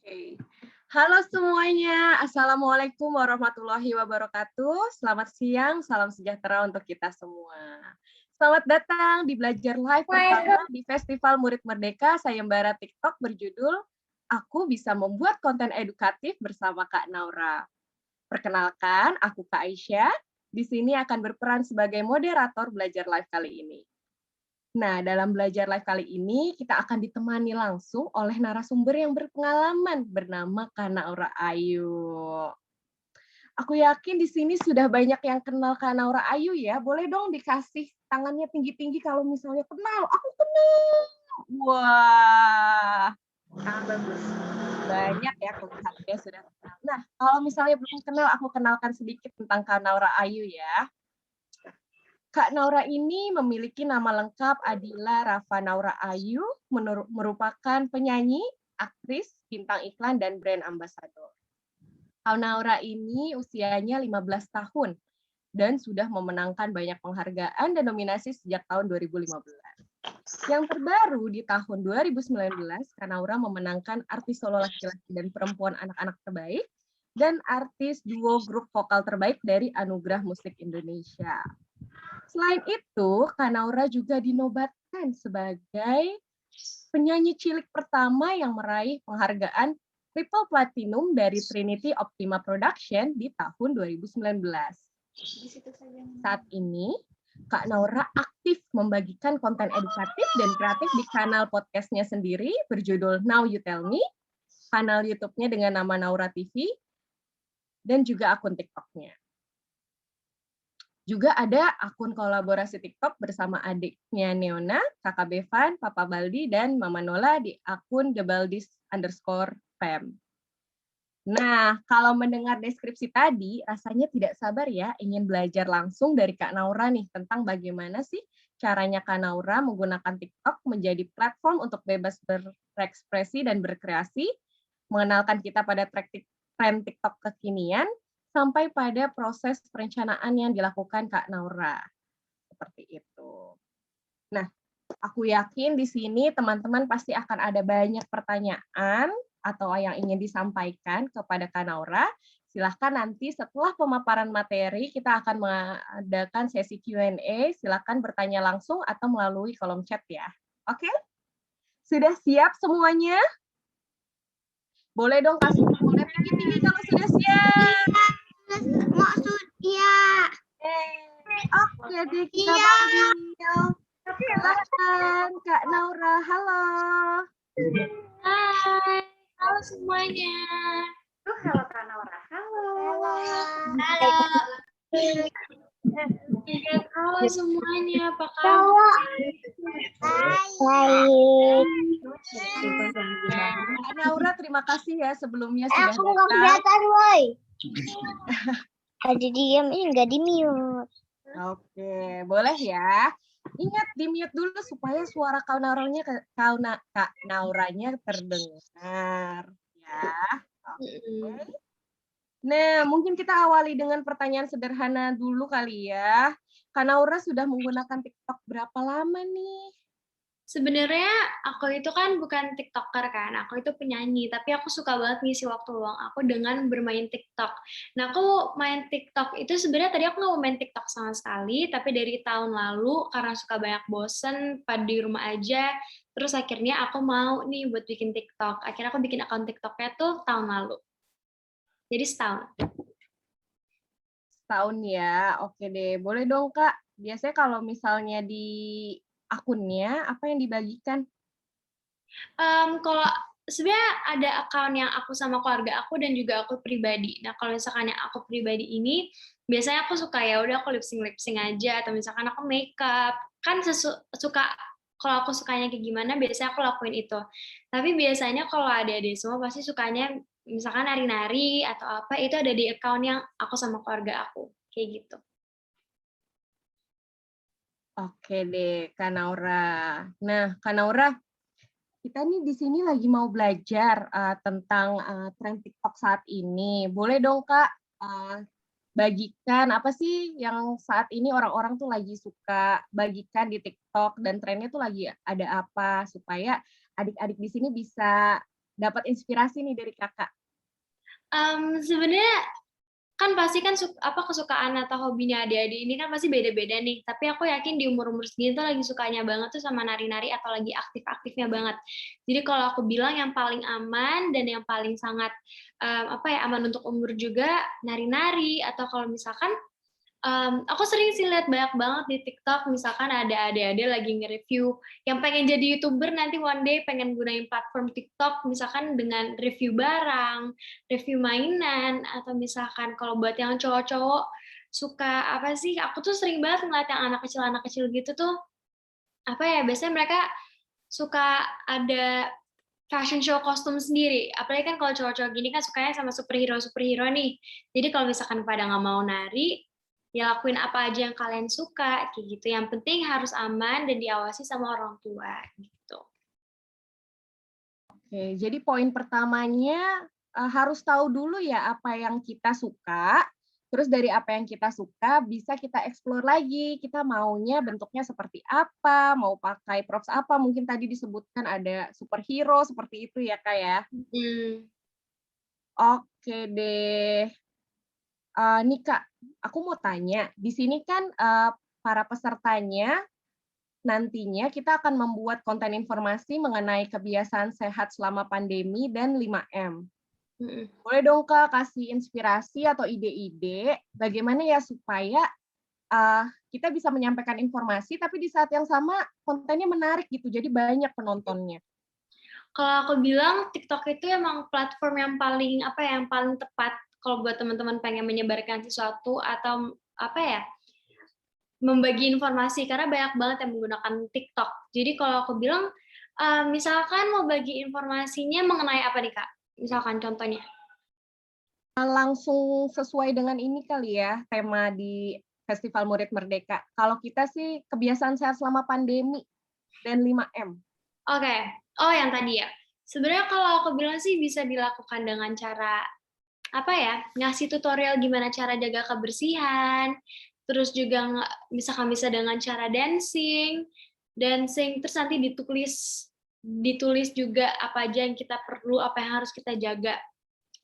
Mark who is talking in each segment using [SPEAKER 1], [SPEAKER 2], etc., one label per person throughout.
[SPEAKER 1] Oke. Halo semuanya, Assalamualaikum warahmatullahi wabarakatuh. Selamat siang, salam sejahtera untuk kita semua. Selamat datang di Belajar Live pertama di Festival Murid Merdeka Sayembara TikTok berjudul Aku Bisa Membuat Konten Edukatif bersama Kak Naura. Perkenalkan, aku Kak Aisyah. Di sini akan berperan sebagai moderator Belajar Live kali ini. Nah, dalam belajar live kali ini, kita akan ditemani langsung oleh narasumber yang berpengalaman bernama Kak Naura Ayu. Aku yakin di sini sudah banyak yang kenal Kak Naura Ayu ya. Boleh dong dikasih tangannya tinggi-tinggi kalau misalnya kenal. Aku kenal. Wah,
[SPEAKER 2] Bagus.
[SPEAKER 1] banyak ya kelihatannya sudah kenal. Nah, kalau misalnya belum kenal, aku kenalkan sedikit tentang Kak Naura Ayu ya. Kak Naura ini memiliki nama lengkap Adila Rafa Naura Ayu, merupakan penyanyi, aktris, bintang iklan, dan brand ambassador. Kak Naura ini usianya 15 tahun dan sudah memenangkan banyak penghargaan dan nominasi sejak tahun 2015. Yang terbaru di tahun 2019, Kak Naura memenangkan artis solo laki-laki dan perempuan anak-anak terbaik dan artis duo grup vokal terbaik dari Anugerah Musik Indonesia. Selain itu, Kak Naura juga dinobatkan sebagai penyanyi cilik pertama yang meraih penghargaan Triple Platinum dari Trinity Optima Production di tahun 2019. Saat ini, Kak Naura aktif membagikan konten edukatif dan kreatif di kanal podcastnya sendiri berjudul Now You Tell Me, kanal YouTube-nya dengan nama Naura TV, dan juga akun TikTok-nya. Juga ada akun kolaborasi TikTok bersama adiknya Neona, kakak Bevan, Papa Baldi, dan Mama Nola di akun thebaldis_fam. Nah, kalau mendengar deskripsi tadi, rasanya tidak sabar ya ingin belajar langsung dari Kak Naura nih tentang bagaimana sih caranya Kak Naura menggunakan TikTok menjadi platform untuk bebas berekspresi dan berkreasi, mengenalkan kita pada tren TikTok kekinian, sampai pada proses perencanaan yang dilakukan Kak Naura. Seperti itu. Nah, aku yakin di sini teman-teman pasti akan ada banyak pertanyaan atau yang ingin disampaikan kepada Kak Naura. Silahkan nanti setelah pemaparan materi, kita akan mengadakan sesi Q&A. Silahkan bertanya langsung atau melalui kolom chat ya. Oke? Sudah siap semuanya? Boleh dong kasih jempolnya tinggi-tinggi kalau sudah siap.
[SPEAKER 2] Maksudnya.
[SPEAKER 1] Oke deh, kita panggil. Silakan Kak Naura, halo.
[SPEAKER 3] Hai, halo semuanya.
[SPEAKER 2] Halo Kak Naura. Halo.
[SPEAKER 3] Halo semuanya, apa kabar?
[SPEAKER 2] Baik.
[SPEAKER 1] Kak Naura, terima kasih ya sebelumnya sudah
[SPEAKER 2] Aku nggak
[SPEAKER 1] datang.
[SPEAKER 2] kelihatan, woi. Ada diam ini nggak di mute.
[SPEAKER 1] Oke, boleh ya. Ingat di mute dulu supaya suara Kak Nauranya terdengar ya. Oke. Nah, mungkin kita awali dengan pertanyaan sederhana dulu kali ya. Kak Naura sudah menggunakan TikTok berapa lama nih?
[SPEAKER 3] Sebenarnya aku itu kan bukan TikToker kan, aku itu penyanyi, tapi aku suka banget ngisi waktu luang aku dengan bermain TikTok. Nah, aku main TikTok itu sebenarnya tadi aku nggak mau main TikTok sama sekali, tapi dari tahun lalu karena suka banyak bosen pada di rumah aja, terus akhirnya aku mau nih buat bikin TikTok. Akhirnya aku bikin akun TikToknya tuh tahun lalu. Jadi setahun.
[SPEAKER 1] Setahun ya, oke deh. Boleh dong Kak, biasanya kalau misalnya di akunnya, apa yang dibagikan?
[SPEAKER 3] Kalau sebenarnya ada account yang aku sama keluarga aku dan juga aku pribadi. Nah, kalau misalkan yang aku pribadi ini, biasanya aku suka ya udah aku lip sync aja, atau misalkan aku makeup, kan suka kalau aku sukanya kayak gimana, biasanya aku lakuin itu. Tapi biasanya kalau adik-adik semua pasti sukanya misalkan nari-nari atau apa, itu ada di account yang aku sama keluarga aku, kayak gitu.
[SPEAKER 1] Oke deh, Kak Naura. Nah, Kak Naura, kita nih di sini lagi mau belajar tentang tren TikTok saat ini. Boleh dong Kak bagikan apa sih yang saat ini orang-orang tuh lagi suka bagikan di TikTok dan trennya tuh lagi ada apa supaya adik-adik di sini bisa dapat inspirasi nih dari Kakak?
[SPEAKER 3] Sebenarnya kan pasti kan kesukaan atau hobinya adik-adik ini kan pasti beda-beda nih, tapi aku yakin di umur-umur segini tuh lagi sukanya banget tuh sama nari-nari atau lagi aktif-aktifnya banget. Jadi kalau aku bilang yang paling aman dan yang paling sangat, aman untuk umur juga nari-nari atau kalau misalkan aku sering sih lihat banyak banget di TikTok, misalkan ada adik-adik lagi nge-review yang pengen jadi YouTuber nanti one day pengen gunain platform TikTok, misalkan dengan review barang, review mainan, atau misalkan kalau buat yang cowok-cowok suka apa sih, aku tuh sering banget ngeliat yang anak kecil gitu tuh, biasanya mereka suka ada fashion show kostum sendiri. Apalagi kan kalau cowok-cowok gini kan sukanya sama superhero-superhero nih. Jadi kalau misalkan pada nggak mau nari, ya lakuin apa aja yang kalian suka, kayak gitu. Yang penting harus aman dan diawasi sama orang tua, gitu.
[SPEAKER 1] Oke, jadi poin pertamanya, harus tahu dulu ya apa yang kita suka, terus dari apa yang kita suka bisa kita explore lagi, kita maunya bentuknya seperti apa, mau pakai props apa, mungkin tadi disebutkan ada superhero seperti itu ya, Kak, ya?
[SPEAKER 3] Mhm.
[SPEAKER 1] Oke deh. Nih Kak, aku mau tanya, di sini kan, para pesertanya nantinya kita akan membuat konten informasi mengenai kebiasaan sehat selama pandemi dan 5M.
[SPEAKER 3] Mhm.
[SPEAKER 1] Boleh dong Kak kasih inspirasi atau ide-ide bagaimana ya supaya, kita bisa menyampaikan informasi tapi di saat yang sama kontennya menarik gitu, jadi banyak penontonnya.
[SPEAKER 3] Kalau aku bilang TikTok itu emang platform yang paling, yang paling tepat kalau buat teman-teman pengen menyebarkan sesuatu atau, membagi informasi, karena banyak banget yang menggunakan TikTok. Jadi kalau aku bilang, misalkan mau bagi informasinya mengenai apa nih, Kak? Misalkan contohnya?
[SPEAKER 1] Langsung sesuai dengan ini kali ya, tema di Festival Murid Merdeka. Kalau kita sih kebiasaan sehat selama pandemi dan 5M.
[SPEAKER 3] Oke. Oh, yang tadi ya? Sebenarnya kalau aku bilang sih bisa dilakukan dengan cara, ngasih tutorial gimana cara jaga kebersihan, terus juga misalkan bisa dengan cara dancing, terus nanti ditulis juga apa aja yang kita perlu, apa yang harus kita jaga.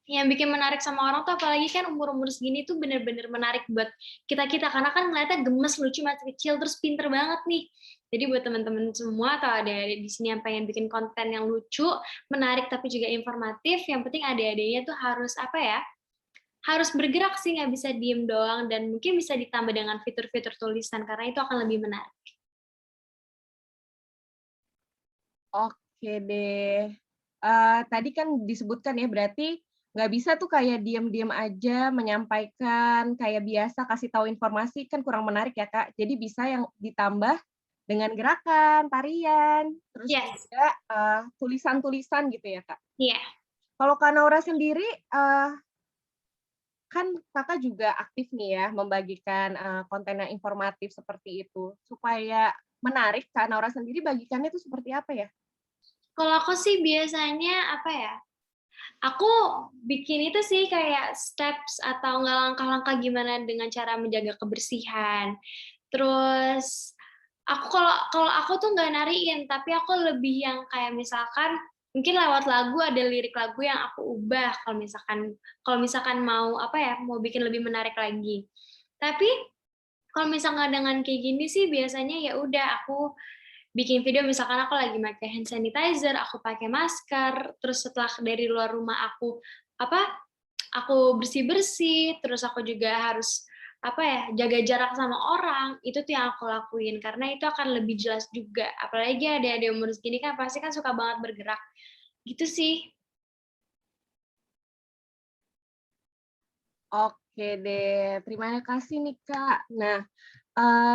[SPEAKER 3] Yang bikin menarik sama orang tuh apalagi kan umur-umur segini tuh bener-bener menarik buat kita-kita, karena kan ngeliatnya gemes, lucu, masih kecil, terus pinter banget nih. Jadi buat teman-teman semua atau adik-adik di sini yang pengen bikin konten yang lucu, menarik tapi juga informatif, yang penting adik-adiknya tuh harus harus bergerak sih, nggak bisa diem doang, dan mungkin bisa ditambah dengan fitur-fitur tulisan karena itu akan lebih menarik.
[SPEAKER 1] Oke deh. Tadi kan disebutkan ya, berarti nggak bisa tuh kayak diem-diem aja menyampaikan, kayak biasa kasih tahu informasi, kan kurang menarik ya, Kak. Jadi bisa yang ditambah dengan gerakan, tarian, terus
[SPEAKER 3] Yes,
[SPEAKER 1] juga, tulisan-tulisan gitu ya, Kak.
[SPEAKER 3] iya.
[SPEAKER 1] Kalau Kak Naura sendiri, kan Kakak juga aktif nih ya membagikan, konten yang informatif seperti itu. Supaya menarik, Kak Naura sendiri bagikannya itu seperti apa ya?
[SPEAKER 3] Kalau aku sih biasanya aku bikin itu sih kayak steps atau nggak langkah-langkah gimana dengan cara menjaga kebersihan. Terus kalau kalau aku tuh nggak nariin, tapi aku lebih yang kayak misalkan mungkin lewat lagu ada lirik lagu yang aku ubah kalau misalkan mau mau bikin lebih menarik lagi. Tapi kalau misalnya dengan kayak gini sih biasanya ya udah aku bikin video misalkan aku lagi pakai hand sanitizer, aku pakai masker, terus setelah dari luar rumah apa, aku bersih-bersih, terus aku juga harus jaga jarak sama orang, itu tuh yang aku lakuin karena itu akan lebih jelas juga. Apalagi adik-adik umur segini kan pasti kan suka banget bergerak. Gitu sih.
[SPEAKER 1] Oke deh, terima kasih nih, Kak. Nah,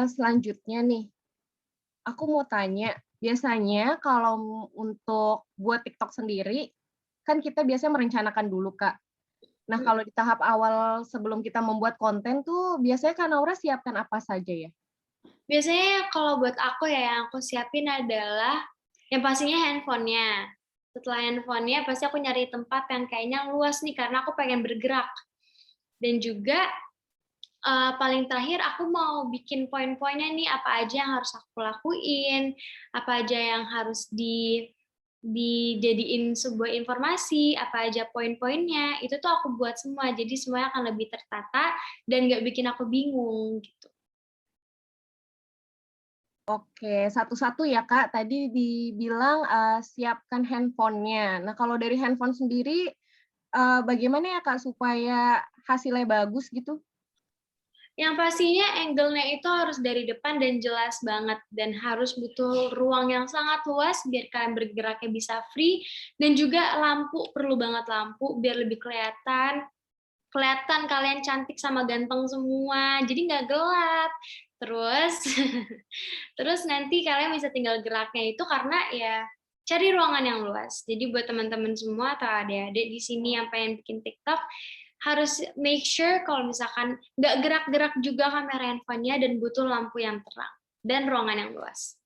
[SPEAKER 1] selanjutnya nih, aku mau tanya, biasanya kalau untuk buat TikTok sendiri, kan kita biasanya merencanakan dulu, Kak. Nah, kalau di tahap awal sebelum kita membuat konten tuh, biasanya Kak Naura siapkan apa saja ya?
[SPEAKER 3] Biasanya kalau buat aku ya, yang aku siapin adalah yang pastinya handphonenya. Setelah handphonenya pasti aku nyari tempat yang kayaknya luas nih, karena aku pengen bergerak. Dan juga paling terakhir aku mau bikin poin-poinnya nih, apa aja yang harus aku lakuin, apa aja yang harus dijadiin sebuah informasi, apa aja poin-poinnya, itu tuh aku buat semua. Jadi semuanya akan lebih tertata dan nggak bikin aku bingung gitu.
[SPEAKER 1] Oke, satu-satu ya Kak. Tadi dibilang siapkan handphonenya. Nah, kalau dari handphone sendiri, bagaimana ya Kak supaya hasilnya bagus gitu?
[SPEAKER 3] Yang pastinya angle-nya itu harus dari depan dan jelas banget, dan harus butuh ruang yang sangat luas biar kalian bergeraknya bisa free, dan juga lampu, perlu banget lampu biar lebih kelihatan kalian cantik sama ganteng semua, jadi nggak gelap. Terus terus nanti kalian bisa tinggal geraknya itu karena ya cari ruangan yang luas. Jadi buat teman-teman semua atau adik-adik di sini yang pengen bikin TikTok, harus make sure kalau misalkan nggak gerak-gerak juga kamera handphonenya dan butuh lampu yang terang dan ruangan yang luas.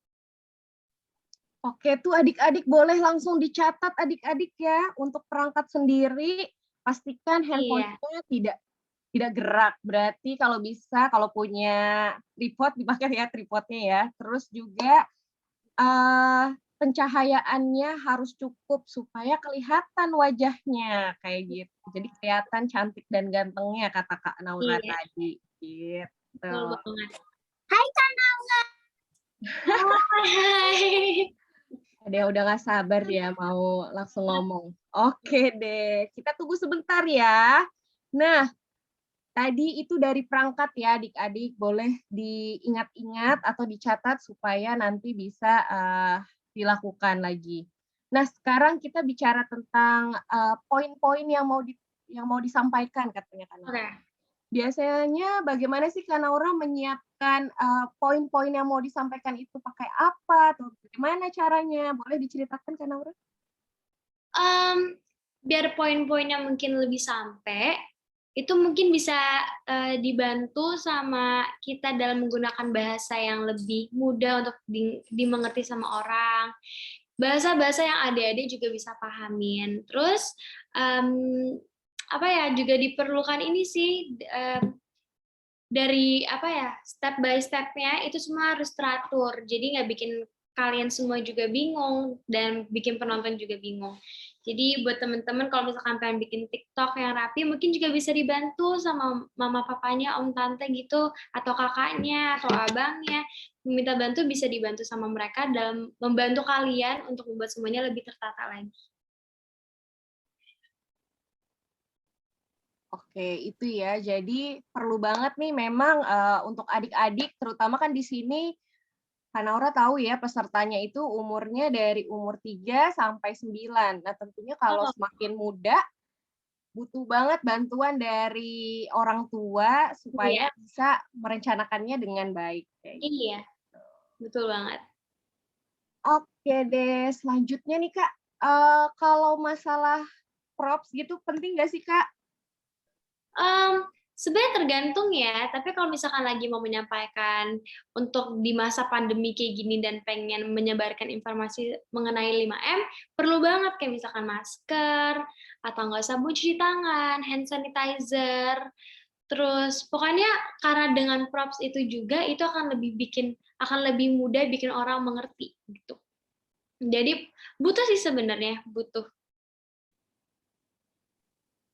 [SPEAKER 1] Oke, tuh adik-adik boleh langsung dicatat adik-adik ya, untuk perangkat sendiri, pastikan
[SPEAKER 3] Iya.
[SPEAKER 1] handphonenya tidak gerak. Berarti kalau bisa, kalau punya tripod dipakai ya tripodnya ya. Terus juga pencahayaannya harus cukup supaya kelihatan wajahnya, kayak gitu. Jadi kelihatan cantik dan gantengnya kata Kak Naura
[SPEAKER 3] Iya,
[SPEAKER 1] tadi, gitu.
[SPEAKER 3] betul banget.
[SPEAKER 2] Hai Kak Naura.
[SPEAKER 3] Hai.
[SPEAKER 1] Ada yang udah nggak sabar ya mau langsung ngomong. Oke deh, kita tunggu sebentar ya. Nah, tadi itu dari perangkat ya adik-adik, boleh diingat-ingat atau dicatat supaya nanti bisa dilakukan lagi. Nah, sekarang kita bicara tentang poin-poin yang mau disampaikan katanya Kak Naura.
[SPEAKER 3] Oke.
[SPEAKER 1] Biasanya bagaimana sih Kak Naura menyiapkan poin-poin yang mau disampaikan itu pakai apa atau bagaimana caranya? Boleh diceritakan Kak Naura?
[SPEAKER 3] Biar poin-poinnya mungkin lebih sampai, itu mungkin bisa dibantu sama kita dalam menggunakan bahasa yang lebih mudah untuk dimengerti sama orang. Bahasa-bahasa yang adik-adik juga bisa pahamin. Terus apa ya, juga diperlukan ini sih, dari apa ya, step by step-nya itu semua harus teratur. Jadi nggak bikin kalian semua juga bingung dan bikin penonton juga bingung. Jadi buat teman-teman kalau misalkan pengen bikin TikTok yang rapi, mungkin juga bisa dibantu sama mama papanya, om tante gitu, atau kakaknya atau abangnya. Meminta bantu bisa dibantu sama mereka dalam membantu kalian untuk membuat semuanya lebih tertata lagi.
[SPEAKER 1] Oke, itu ya. Jadi perlu banget nih memang untuk adik-adik, terutama kan di sini Kak Naura tahu ya pesertanya itu umurnya dari umur 3 sampai 9. Nah, tentunya kalau
[SPEAKER 3] Oh,
[SPEAKER 1] semakin muda butuh banget bantuan dari orang tua
[SPEAKER 3] iya,
[SPEAKER 1] supaya bisa merencanakannya dengan baik kayak gitu.
[SPEAKER 3] iya, betul banget.
[SPEAKER 1] Oke deh, selanjutnya nih Kak, kalau masalah props gitu penting nggak sih Kak?
[SPEAKER 3] Sebenarnya tergantung ya, tapi kalau misalkan lagi mau menyampaikan untuk di masa pandemi kayak gini dan pengen menyebarkan informasi mengenai 5M, perlu banget kayak misalkan masker, atau nggak sabun cuci tangan, hand sanitizer, terus pokoknya karena dengan props itu juga, itu akan lebih mudah bikin orang mengerti, gitu. Jadi butuh sih sebenarnya, butuh.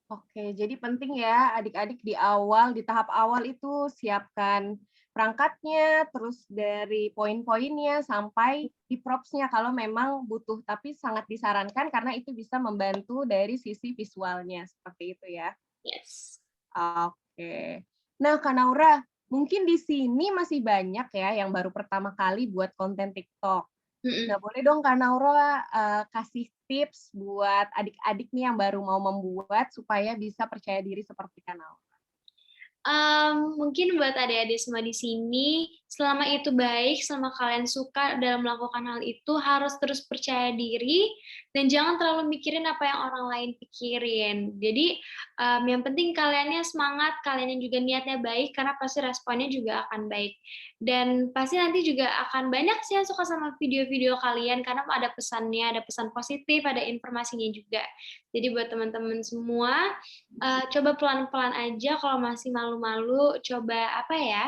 [SPEAKER 1] Oke, jadi penting ya adik-adik di awal, di tahap awal itu siapkan perangkatnya, terus dari poin-poinnya sampai di props-nya kalau memang butuh, tapi sangat disarankan karena itu bisa membantu dari sisi visualnya, seperti itu ya.
[SPEAKER 3] Yes.
[SPEAKER 1] Oke. Nah, Kak Naura, mungkin di sini masih banyak ya yang baru pertama kali buat konten TikTok. Nah,
[SPEAKER 3] Mm-mm.
[SPEAKER 1] boleh dong Kak Naura kasih tips buat adik-adik nih yang baru mau membuat supaya bisa percaya diri seperti Kak Naura.
[SPEAKER 3] Mungkin buat adik-adik semua di sini, selama itu baik, selama kalian suka dalam melakukan hal itu, harus terus percaya diri dan jangan terlalu mikirin apa yang orang lain pikirin. Jadi, yang penting kaliannya semangat, kaliannya juga niatnya baik, karena pasti responnya juga akan baik. Dan pasti nanti juga akan banyak sih yang suka sama video-video kalian, karena ada pesannya, ada pesan positif, ada informasinya juga. Jadi buat teman-teman semua, coba pelan-pelan aja kalau masih malu-malu, coba apa ya,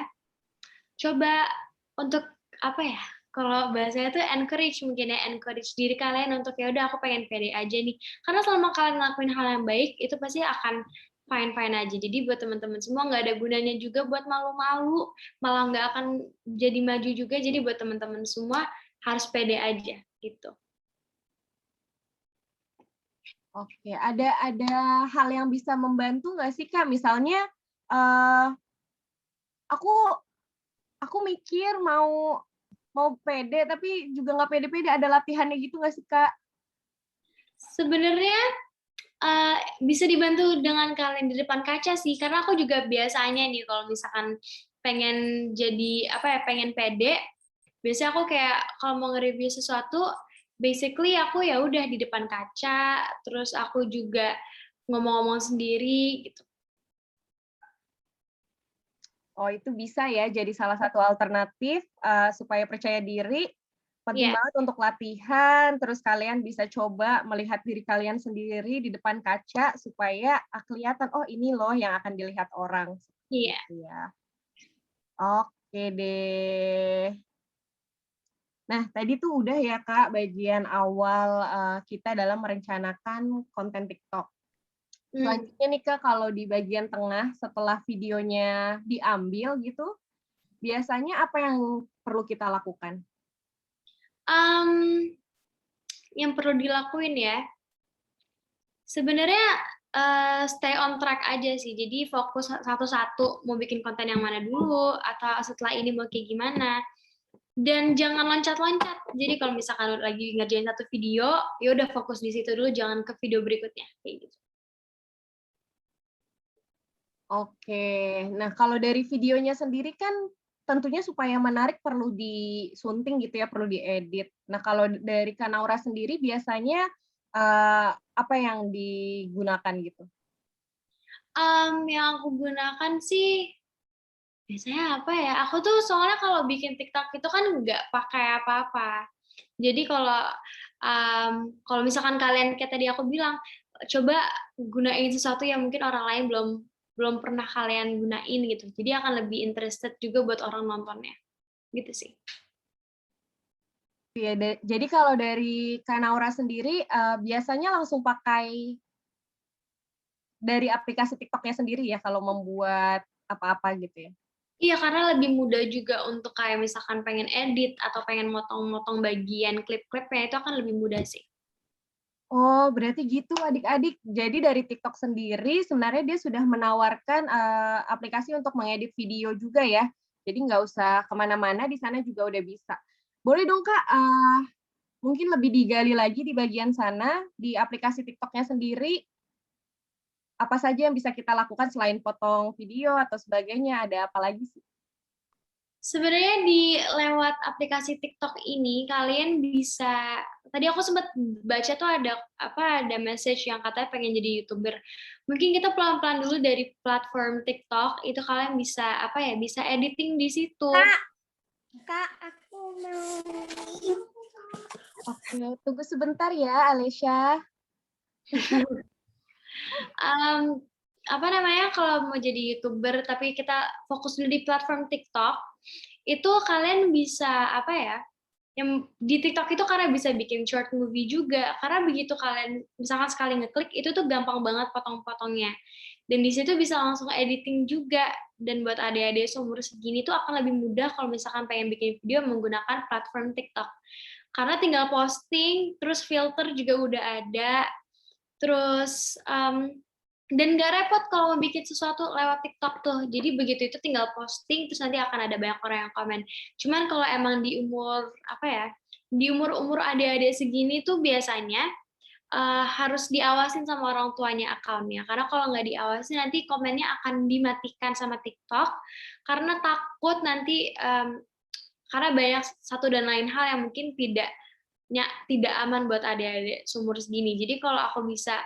[SPEAKER 3] coba untuk apa ya, kalau bahasanya tuh encourage mungkin ya, encourage diri kalian untuk ya udah aku pengen pede aja nih. Karena selama kalian ngelakuin hal yang baik, itu pasti akan fine-fine aja. Jadi buat teman-teman semua nggak ada gunanya juga buat malu-malu, malah nggak akan jadi maju juga. Jadi buat teman-teman semua harus pede aja gitu.
[SPEAKER 1] Oke, ada hal yang bisa membantu nggak sih Kak? Misalnya eh aku mikir mau pede tapi juga nggak pede-pede, ada latihannya gitu nggak sih Kak?
[SPEAKER 3] Sebenarnya bisa dibantu dengan kalian di depan kaca sih, karena aku juga biasanya nih kalau misalkan pengen jadi apa ya, pengen pede, biasanya aku kayak kalau mau nge-review sesuatu, basically aku ya udah di depan kaca, terus aku juga ngomong-ngomong sendiri gitu.
[SPEAKER 1] Oh, itu bisa ya jadi salah satu alternatif supaya percaya diri. Penting
[SPEAKER 3] Iya,
[SPEAKER 1] banget untuk latihan, terus kalian bisa coba melihat diri kalian sendiri di depan kaca supaya kelihatan, oh ini loh yang akan dilihat orang.
[SPEAKER 3] iya.
[SPEAKER 1] Gitu ya. Oke deh. Nah, tadi tuh udah ya Kak bagian awal kita dalam merencanakan konten TikTok.
[SPEAKER 3] Hmm.
[SPEAKER 1] Selanjutnya nih Kak, kalau di bagian tengah setelah videonya diambil gitu, biasanya apa yang perlu kita lakukan?
[SPEAKER 3] Mmm, yang perlu dilakuin ya, sebenarnya, stay on track aja sih. Jadi fokus satu-satu, mau bikin konten yang mana dulu, atau setelah ini mau kayak gimana. Dan jangan loncat-loncat. Jadi kalau misalkan lagi ngerjain satu video, ya udah fokus di situ dulu, jangan ke video berikutnya, kayak gitu.
[SPEAKER 1] Oke. Nah, kalau dari videonya sendiri kan tentunya supaya menarik perlu disunting gitu ya, perlu diedit. Nah, kalau dari Kak Naura sendiri biasanya, apa yang digunakan gitu?
[SPEAKER 3] Yang aku gunakan sih biasanya apa ya, aku tuh soalnya kalau bikin TikTok itu kan nggak pakai apa-apa. Jadi kalau misalkan kalian kayak tadi aku bilang, coba gunain sesuatu yang mungkin orang lain belum belum pernah kalian gunain gitu. Jadi akan lebih interested juga buat orang nontonnya, gitu sih.
[SPEAKER 1] Iya, jadi kalau dari Kak Naura sendiri, biasanya langsung pakai dari aplikasi TikTok-nya sendiri ya kalau membuat apa-apa gitu ya?
[SPEAKER 3] Iya, karena lebih mudah juga untuk kayak misalkan pengen edit atau pengen motong-motong bagian klip-klipnya itu akan lebih mudah sih.
[SPEAKER 1] Oh, berarti gitu adik-adik. Jadi dari TikTok sendiri sebenarnya dia sudah menawarkan, aplikasi untuk mengedit video juga ya. Jadi nggak usah kemana-mana, di sana juga udah bisa. Boleh dong Kak, mungkin lebih digali lagi di bagian sana, di aplikasi TikTok-nya sendiri, apa saja yang bisa kita lakukan selain potong video atau sebagainya, ada apa lagi sih?
[SPEAKER 3] Sebenarnya di lewat aplikasi TikTok ini kalian bisa tadi aku sempat baca tuh ada message yang katanya pengen jadi YouTuber. Mungkin kita pelan-pelan dulu dari platform TikTok, itu kalian bisa apa ya, bisa editing di situ.
[SPEAKER 2] Kak, aku mau.
[SPEAKER 1] Oke, tunggu sebentar ya Alesya.
[SPEAKER 3] Mmm, apa namanya, kalau mau jadi YouTuber tapi kita fokus dulu di platform TikTok, itu kalian bisa apa ya, yang di TikTok itu karena bisa bikin short movie juga, karena begitu kalian misalkan sekali ngeklik, itu tuh gampang banget potong-potongnya. Dan di situ bisa langsung editing juga, dan buat adik-adik seumur segini tuh akan lebih mudah kalau misalkan pengen bikin video menggunakan platform TikTok. Karena tinggal posting, terus filter juga udah ada, terus, dan nggak repot kalau mau bikin sesuatu lewat TikTok tuh. Jadi begitu itu tinggal posting, terus nanti akan ada banyak orang yang komen. Cuman kalau emang di umur, apa ya, di umur-umur adik-adik segini tuh biasanya, harus diawasin sama orang tuanya akunnya. Karena kalau nggak diawasin nanti komennya akan dimatikan sama TikTok, karena takut nanti, karena banyak satu dan lain hal yang mungkin tidak aman buat adik-adik seumur segini. Jadi kalau aku bisa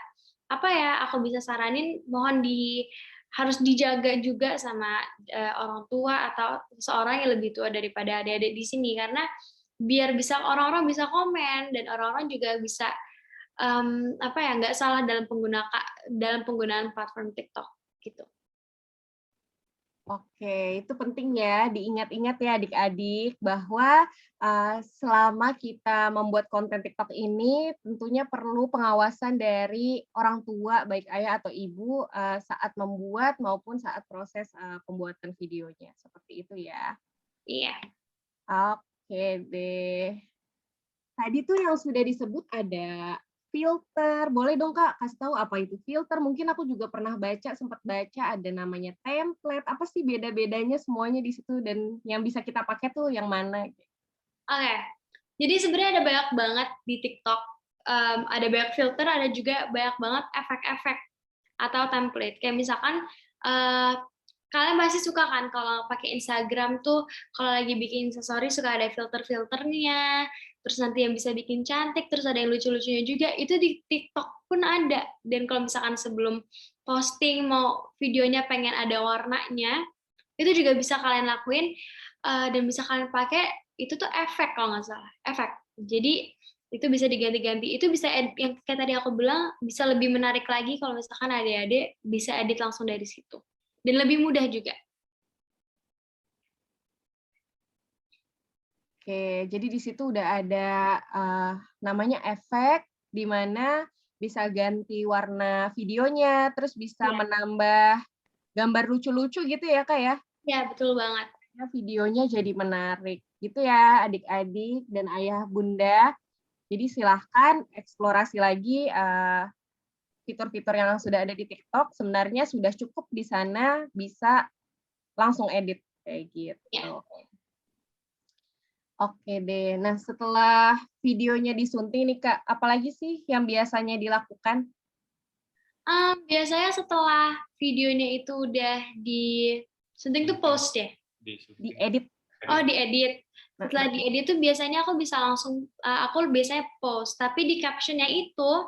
[SPEAKER 3] apa ya, aku bisa saranin mohon harus dijaga juga sama orang tua atau seseorang yang lebih tua daripada adik-adik di sini karena biar bisa orang-orang bisa komen dan orang-orang juga bisa apa ya nggak salah dalam penggunaan platform TikTok gitu.
[SPEAKER 1] Oke, itu penting ya, diingat-ingat ya adik-adik bahwa selama kita membuat konten TikTok ini tentunya perlu pengawasan dari orang tua, baik ayah atau ibu, saat membuat maupun saat proses pembuatan videonya, seperti itu ya.
[SPEAKER 3] Iya.
[SPEAKER 1] Oke deh. Tadi tuh yang sudah disebut ada filter, boleh dong Kak kasih tahu apa itu filter? Mungkin aku juga pernah baca, sempat baca ada namanya template, apa sih beda-bedanya semuanya di situ dan yang bisa kita pakai tuh yang mana?
[SPEAKER 3] Oke. Jadi sebenarnya ada banyak banget di TikTok. Ada banyak filter, ada juga banyak banget efek-efek atau template. Kayak misalkan kalian pasti suka kan kalau pakai Instagram tuh kalau lagi bikin story suka ada filter-filternya, terus nanti yang bisa bikin cantik, terus ada yang lucu-lucunya juga. Itu di TikTok pun ada. Dan kalau misalkan sebelum posting mau videonya pengen ada warnanya, itu juga bisa kalian lakuin dan bisa kalian pakai. Itu tuh efek kalau nggak salah, efek. Jadi itu bisa diganti-ganti. Itu bisa yang kayak tadi aku bilang bisa lebih menarik lagi kalau misalkan adik-adik bisa edit langsung dari situ. Dan lebih mudah juga.
[SPEAKER 1] Oke, jadi di situ udah ada namanya efek, di mana bisa ganti warna videonya, terus bisa
[SPEAKER 3] Iya.
[SPEAKER 1] menambah gambar lucu-lucu gitu ya Kak ya?
[SPEAKER 3] Ya, betul banget.
[SPEAKER 1] Videonya jadi menarik. Gitu ya adik-adik dan ayah bunda. Jadi silahkan eksplorasi lagi fitur-fitur yang sudah ada di TikTok. Sebenarnya sudah cukup di sana bisa langsung edit kayak gitu.
[SPEAKER 3] Ya.
[SPEAKER 1] Oke deh. Nah setelah videonya disunting nih Kak, apalagi sih yang biasanya dilakukan?
[SPEAKER 3] Biasanya setelah videonya itu udah disunting tuh post ya?
[SPEAKER 1] Diedit.
[SPEAKER 3] Oh, diedit. Setelah diedit tuh biasanya aku bisa langsung, aku biasanya post. Tapi di captionnya itu,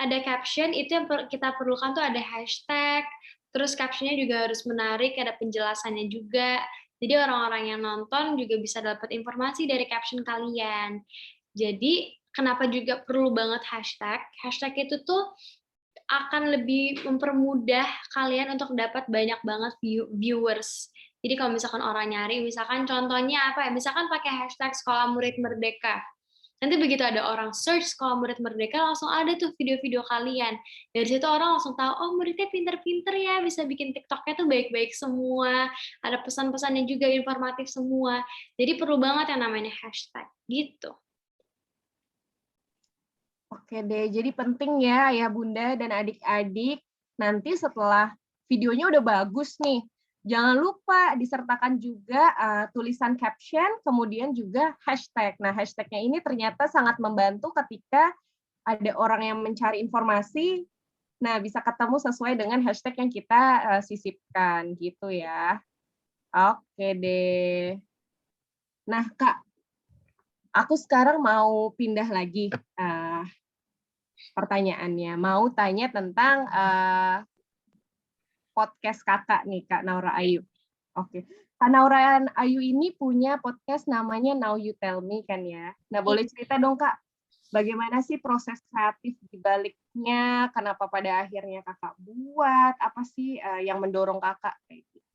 [SPEAKER 3] ada caption, itu yang kita perlukan tuh ada hashtag, terus captionnya juga harus menarik, ada penjelasannya juga. Jadi orang-orang yang nonton juga bisa dapat informasi dari caption kalian. Jadi kenapa juga perlu banget hashtag? Hashtag itu tuh akan lebih mempermudah kalian untuk dapat banyak banget viewers. Jadi kalau misalkan orang nyari, misalkan contohnya apa ya, misalkan pakai hashtag sekolah murid merdeka. Nanti begitu ada orang search sekolah murid merdeka, langsung ada tuh video-video kalian. Dari situ orang langsung tahu, oh muridnya pinter-pinter ya, bisa bikin TikToknya tuh baik-baik semua, ada pesan-pesannya juga informatif semua. Jadi perlu banget yang namanya hashtag, gitu.
[SPEAKER 1] Oke deh, jadi penting ya ayah bunda dan adik-adik nanti setelah videonya udah bagus nih, jangan lupa disertakan juga tulisan caption, kemudian juga hashtag. Nah hashtagnya ini ternyata sangat membantu ketika ada orang yang mencari informasi, nah bisa ketemu sesuai dengan hashtag yang kita sisipkan gitu ya. Oke deh. Nah Kak, aku sekarang mau pindah lagi pertanyaannya. Mau tanya tentang podcast Kakak nih, Kak Naura Ayu. Oke. Kak Naura Ayu ini punya podcast namanya Now You Tell Me kan ya. Nah, boleh cerita dong Kak, bagaimana sih proses kreatif di baliknya? Kenapa pada akhirnya Kakak buat? Apa sih yang mendorong Kakak kayak gitu?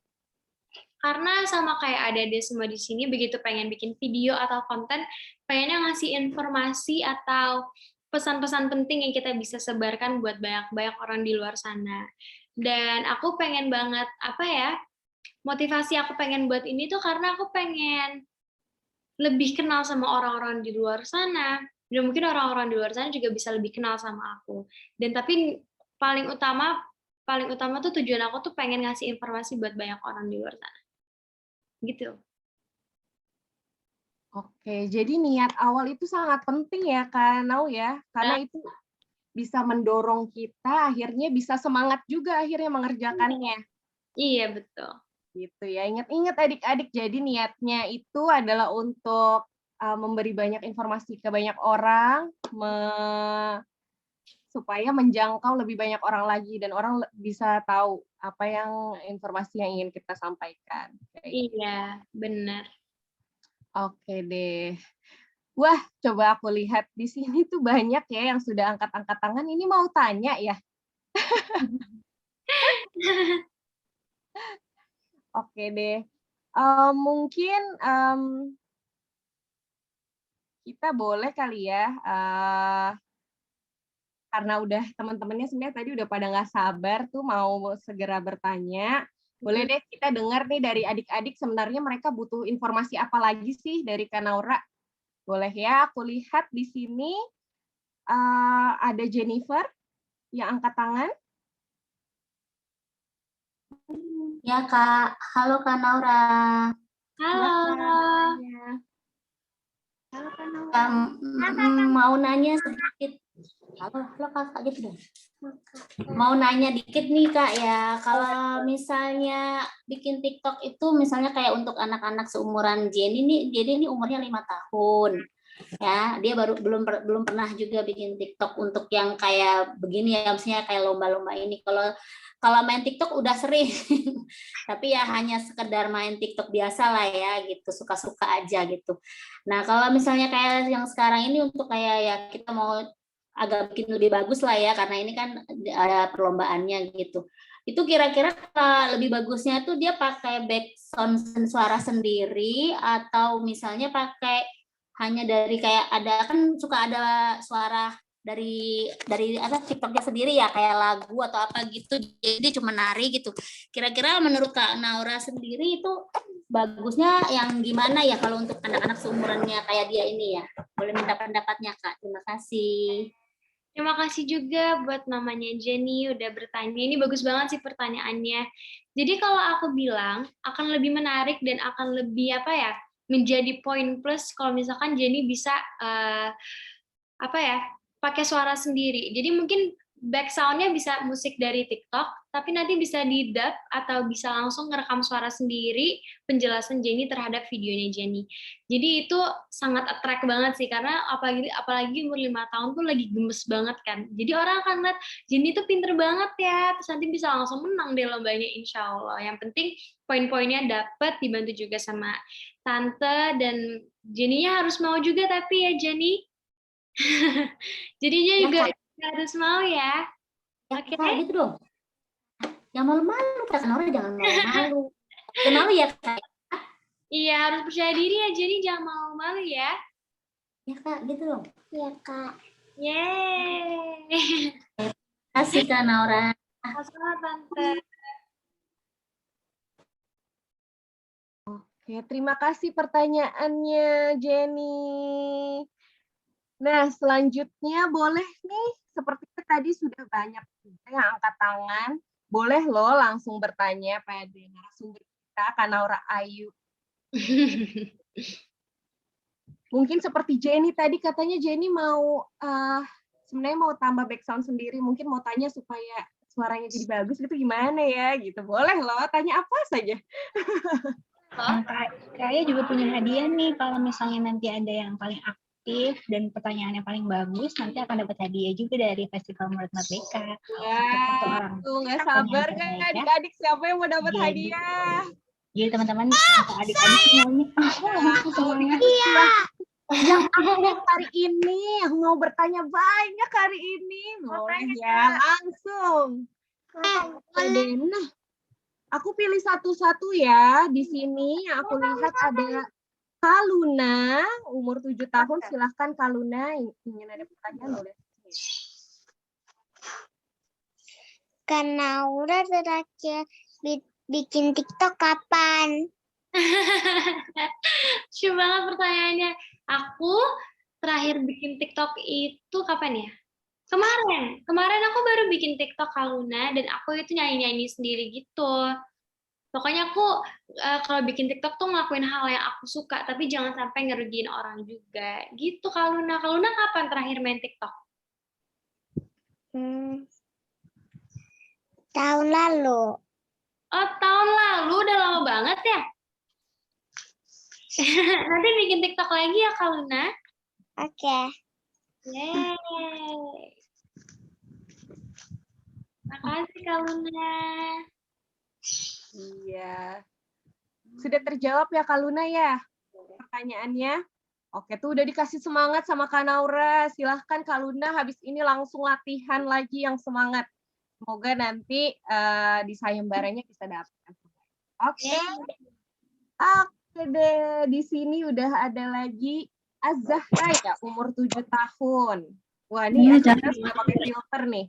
[SPEAKER 3] Karena sama kayak adik-adik semua di sini, begitu pengen bikin video atau konten, pengennya ngasih informasi atau pesan-pesan penting yang kita bisa sebarkan buat banyak-banyak orang di luar sana. Dan aku pengen banget, motivasi aku pengen buat ini tuh karena aku pengen lebih kenal sama orang-orang di luar sana. Dan mungkin orang-orang di luar sana juga bisa lebih kenal sama aku. Dan tapi paling utama tuh tujuan aku tuh pengen ngasih informasi buat banyak orang di luar sana. Gitu.
[SPEAKER 1] Oke, jadi niat awal itu sangat penting ya Kak Nau ya, karena itu bisa mendorong kita akhirnya bisa semangat juga akhirnya mengerjakannya.
[SPEAKER 3] Iya, betul.
[SPEAKER 1] Gitu ya. Ingat-ingat adik-adik, jadi niatnya itu adalah untuk memberi banyak informasi ke banyak orang, supaya menjangkau lebih banyak orang lagi dan orang bisa tahu apa yang informasi yang ingin kita sampaikan.
[SPEAKER 3] Iya, benar.
[SPEAKER 1] Oke deh. Wah, coba aku lihat di sini tuh banyak ya yang sudah angkat-angkat tangan. Ini mau tanya ya? Oke deh. Mungkin kita boleh kali ya, karena udah teman-temannya sebenarnya tadi udah pada nggak sabar tuh mau segera bertanya. Boleh deh kita dengar nih dari adik-adik sebenarnya mereka butuh informasi apa lagi sih dari Kak Naura? Boleh ya, aku lihat di sini ada Jennifer yang angkat tangan.
[SPEAKER 4] Ya Kak, halo Kak Naura.
[SPEAKER 3] Halo.
[SPEAKER 4] Mau nanya sedikit. Halo Kak, gitu dong. Mau nanya dikit nih Kak ya, kalau misalnya bikin TikTok itu misalnya kayak untuk anak-anak seumuran Jenny nih, Jenny ini umurnya 5 tahun. Ya, dia belum pernah juga bikin TikTok untuk yang kayak begini ya, maksudnya kayak lomba-lomba ini. Kalau main TikTok udah sering, tapi ya hanya sekedar main TikTok biasa lah ya gitu, suka-suka aja gitu. Nah kalau misalnya kayak yang sekarang ini untuk kayak ya kita mau agak bikin lebih bagus lah ya, karena ini kan ada perlombaannya gitu. Itu kira-kira lebih bagusnya tuh dia pakai background suara sendiri atau misalnya pakai hanya dari kayak ada kan suka ada suara dari apa TikToknya sendiri ya kayak lagu atau apa gitu, jadi cuma nari gitu. Kira-kira menurut Kak Naura sendiri itu bagusnya yang gimana ya kalau untuk anak-anak seumurannya kayak dia ini ya? Boleh minta pendapatnya Kak? Terima kasih.
[SPEAKER 3] Terima kasih juga buat namanya Jenny udah bertanya. Ini bagus banget sih pertanyaannya. Jadi kalau aku bilang akan lebih menarik dan akan lebih apa ya, menjadi poin plus kalau misalkan Jenny bisa apa ya, pakai suara sendiri. Jadi mungkin back sound-nya bisa musik dari TikTok, tapi nanti bisa di-dub atau bisa langsung ngerekam suara sendiri penjelasan Jenny terhadap videonya Jenny. Jadi itu sangat attract banget sih, karena apalagi umur 5 tahun tuh lagi gemes banget kan. Jadi orang akan lihat Jenny tuh pinter banget ya, terus nanti bisa langsung menang deh lombanya insya Allah. Yang penting poin-poinnya dapat, dibantu juga sama tante, dan Jenny-nya harus mau juga tapi ya Jenny. Jadi dia
[SPEAKER 4] Ya,
[SPEAKER 3] juga
[SPEAKER 4] Kak.
[SPEAKER 3] harus mau ya.
[SPEAKER 4] Ya,
[SPEAKER 3] Oke.
[SPEAKER 4] Kak, gitu dong. Jangan malu-malu, Kak Naura, jangan malu-malu. Jangan malu ya, Kak.
[SPEAKER 3] Iya, harus percaya diri ya, jadi jangan malu-malu ya.
[SPEAKER 4] Ya, Kak, gitu dong.
[SPEAKER 2] Iya, Kak.
[SPEAKER 3] Yeay.
[SPEAKER 4] Terima kasih, Kak Naura.
[SPEAKER 3] Sama Tante.
[SPEAKER 1] Oke, terima kasih pertanyaannya Jenny. Nah, selanjutnya boleh nih, seperti tadi sudah banyak juga yang angkat tangan. Boleh loh langsung bertanya pada narasumber kita, Kak Naura Ayu. Mungkin seperti Jenny tadi, katanya Jenny mau, sebenarnya mau tambah background sendiri, mungkin mau tanya supaya suaranya jadi bagus, itu gimana ya, gitu. Boleh loh, tanya apa saja.
[SPEAKER 5] Kayaknya juga punya hadiah nih, kalau misalnya nanti ada yang paling aktif dan pertanyaannya paling bagus, nanti akan dapat hadiah juga dari Festival Murid Merdeka.
[SPEAKER 1] Wah, tuh nggak sabar kan adik-adik siapa yang mau dapat hadiah?
[SPEAKER 5] Jadi teman-teman, adik-adik semuanya, semuanya.
[SPEAKER 1] Iya. Yang aktif hari ini, yang mau bertanya banyak hari ini, boleh ya langsung. Nah, aku pilih satu-satu ya. Di sini yang aku lihat ada Kaluna, umur 7 tahun. Silahkan Kaluna, ingin ada pertanyaan boleh.
[SPEAKER 2] Kak Naura terakhir bikin TikTok kapan?
[SPEAKER 3] Lucu banget pertanyaannya. Aku terakhir bikin TikTok itu kapan ya? Kemarin aku baru bikin TikTok Kaluna dan aku itu nyanyi-nyanyi sendiri gitu. Pokoknya aku kalau bikin TikTok tuh ngelakuin hal yang aku suka, tapi jangan sampai ngerugiin orang juga. Gitu Kaluna. Kaluna kapan terakhir main TikTok?
[SPEAKER 2] Tahun lalu.
[SPEAKER 3] Oh, tahun lalu, udah lama banget ya? Nanti bikin TikTok lagi ya Kaluna.
[SPEAKER 2] Oke.
[SPEAKER 3] Yeay. Makasih Kaluna.
[SPEAKER 1] Iya. Sudah terjawab ya Kaluna ya pertanyaannya? Oke, tuh udah dikasih semangat sama Kak Naura. Silahkan Kaluna habis ini langsung latihan lagi yang semangat. Semoga nanti di sayembaranya bisa dapat. Oke. Oke deh, di sini udah ada lagi Azahra ya, umur 7 tahun. Wah, nih Azahra sudah pakai filter nih.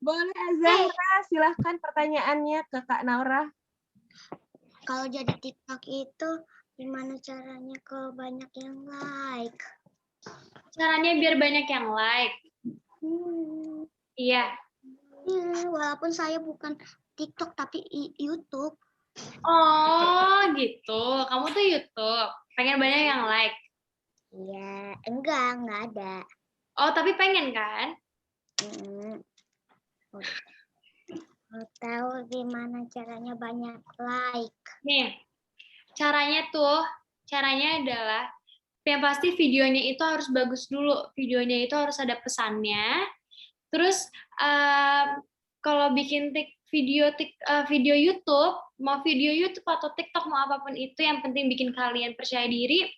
[SPEAKER 1] Boleh Azahra, silahkan pertanyaannya ke Kak Naura.
[SPEAKER 2] Kalau jadi TikTok itu gimana caranya kalau banyak yang like?
[SPEAKER 3] Caranya biar banyak yang like. Iya.
[SPEAKER 2] Walaupun saya bukan TikTok tapi YouTube.
[SPEAKER 3] Oh, gitu. Kamu tuh YouTube. Pengen banyak yang like.
[SPEAKER 2] Iya, enggak ada.
[SPEAKER 3] Oh, tapi pengen kan?
[SPEAKER 2] Mau tahu gimana caranya banyak like?
[SPEAKER 3] Nih, caranya adalah yang pasti videonya itu harus bagus dulu. Videonya itu harus ada pesannya. Terus kalau bikin video YouTube, mau video YouTube atau TikTok mau apapun itu, yang penting bikin kalian percaya diri,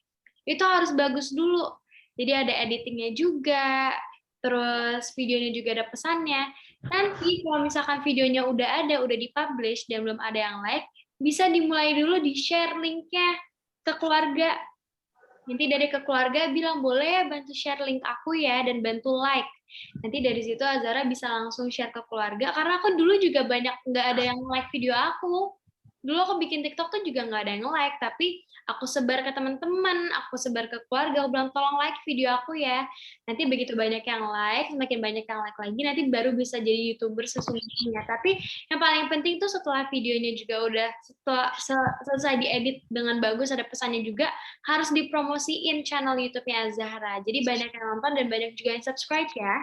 [SPEAKER 3] itu harus bagus dulu. Jadi ada editingnya juga, terus videonya juga ada pesannya. Nanti kalau misalkan videonya udah dipublish dan belum ada yang like, bisa dimulai dulu di-share linknya ke keluarga. Nanti dari ke keluarga bilang, boleh bantu share link aku ya, dan bantu like. Nanti dari situ Azahra bisa langsung share ke keluarga, karena aku dulu juga nggak ada yang like video aku. Dulu aku bikin TikTok tuh juga nggak ada yang like, tapi aku sebar ke teman-teman, aku sebar ke keluarga, aku bilang tolong like video aku ya. Nanti begitu banyak yang like, semakin banyak yang like lagi, nanti baru bisa jadi YouTuber sesungguhnya. Tapi yang paling penting tuh setelah videonya juga udah selesai diedit dengan bagus, ada pesannya juga, harus dipromosiin channel YouTube-nya Azahra. Jadi banyak yang nonton dan banyak juga yang subscribe ya.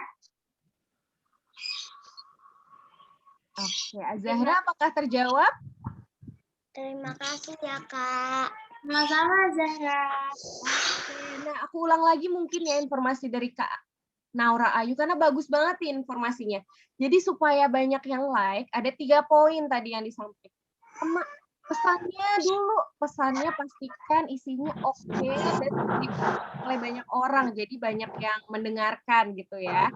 [SPEAKER 1] Oke, Azahra apakah terjawab?
[SPEAKER 2] Terima kasih ya, Kak.
[SPEAKER 3] Sama-sama, Azahra.
[SPEAKER 1] Nah, aku ulang lagi mungkin ya informasi dari Kak Naura Ayu, karena bagus banget nih informasinya. Jadi supaya banyak yang like, ada 3 poin tadi yang disampaikan. Pesannya pastikan isinya oke dan dibaca oleh banyak orang, jadi banyak yang mendengarkan gitu ya.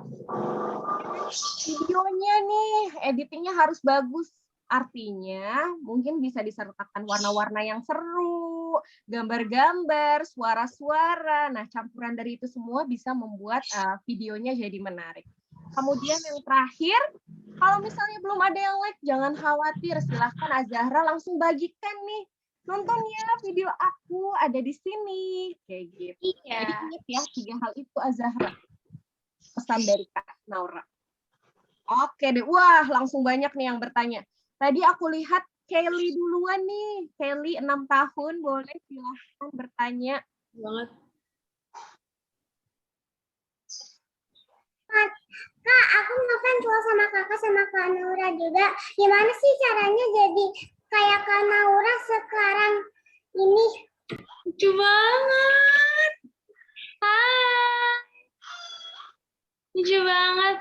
[SPEAKER 1] Videonya nih, editingnya harus bagus. Artinya mungkin bisa disertakan warna-warna yang seru, gambar-gambar, suara-suara. Nah, campuran dari itu semua bisa membuat videonya jadi menarik. Kemudian yang terakhir, kalau misalnya belum ada yang like, jangan khawatir. Silahkan Azahra langsung bagikan nih. Nonton ya video aku ada di sini. Kayak gitu.
[SPEAKER 3] Iya.
[SPEAKER 1] Jadi ingat ya, 3 hal itu Azahra. Pesan dari Kak Naura. Oke deh, wah langsung banyak nih yang bertanya. Tadi aku lihat Kelly duluan nih. Kelly 6 tahun, boleh silahkan bertanya.
[SPEAKER 3] Banget.
[SPEAKER 2] Kak, aku ngefans loh sama kakak sama Kak Naura juga. Gimana sih caranya jadi kayak Kak Naura sekarang ini?
[SPEAKER 3] Lucu banget. Hai. Lucu banget.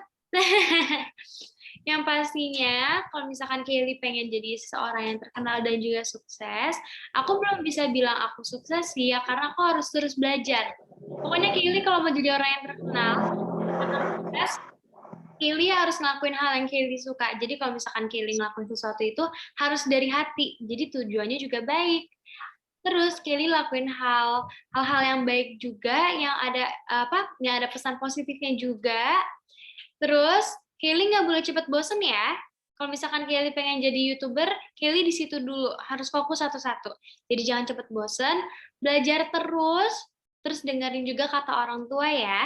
[SPEAKER 3] Yang pastinya, kalau misalkan Kelly pengen jadi seseorang yang terkenal dan juga sukses, aku belum bisa bilang aku sukses sih ya, karena aku harus terus belajar. Pokoknya Kelly kalau mau jadi orang yang terkenal, sukses, Kelly harus ngelakuin hal yang Kelly suka. Jadi kalau misalkan Kelly ngelakuin sesuatu itu harus dari hati. Jadi tujuannya juga baik. Terus Kelly lakuin hal-hal yang baik juga, yang ada pesan positifnya juga. Terus Kelly nggak boleh cepet bosen ya. Kalau misalkan Kelly pengen jadi YouTuber, Kelly di situ dulu, harus fokus satu-satu. Jadi jangan cepet bosen, belajar terus dengerin juga kata orang tua ya.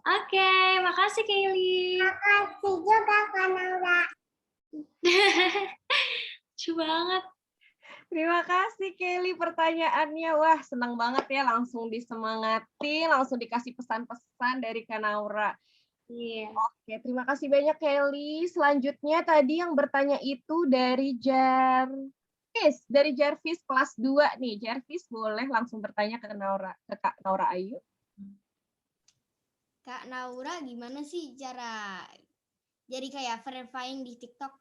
[SPEAKER 3] Oke, makasih Kelly.
[SPEAKER 2] Makasih juga Kak Naura.
[SPEAKER 3] Lucu banget.
[SPEAKER 1] Terima kasih Kelly pertanyaannya. Wah, senang banget ya, langsung disemangati, langsung dikasih pesan-pesan dari Kak Naura.
[SPEAKER 3] Iya.
[SPEAKER 1] Oke, terima kasih banyak Kelly. Selanjutnya tadi yang bertanya itu dari Jarvis kelas 2 nih. Jarvis boleh langsung bertanya ke Kak Naura Ayu.
[SPEAKER 6] Kak Naura, gimana sih cara jadi kayak verifying di TikTok?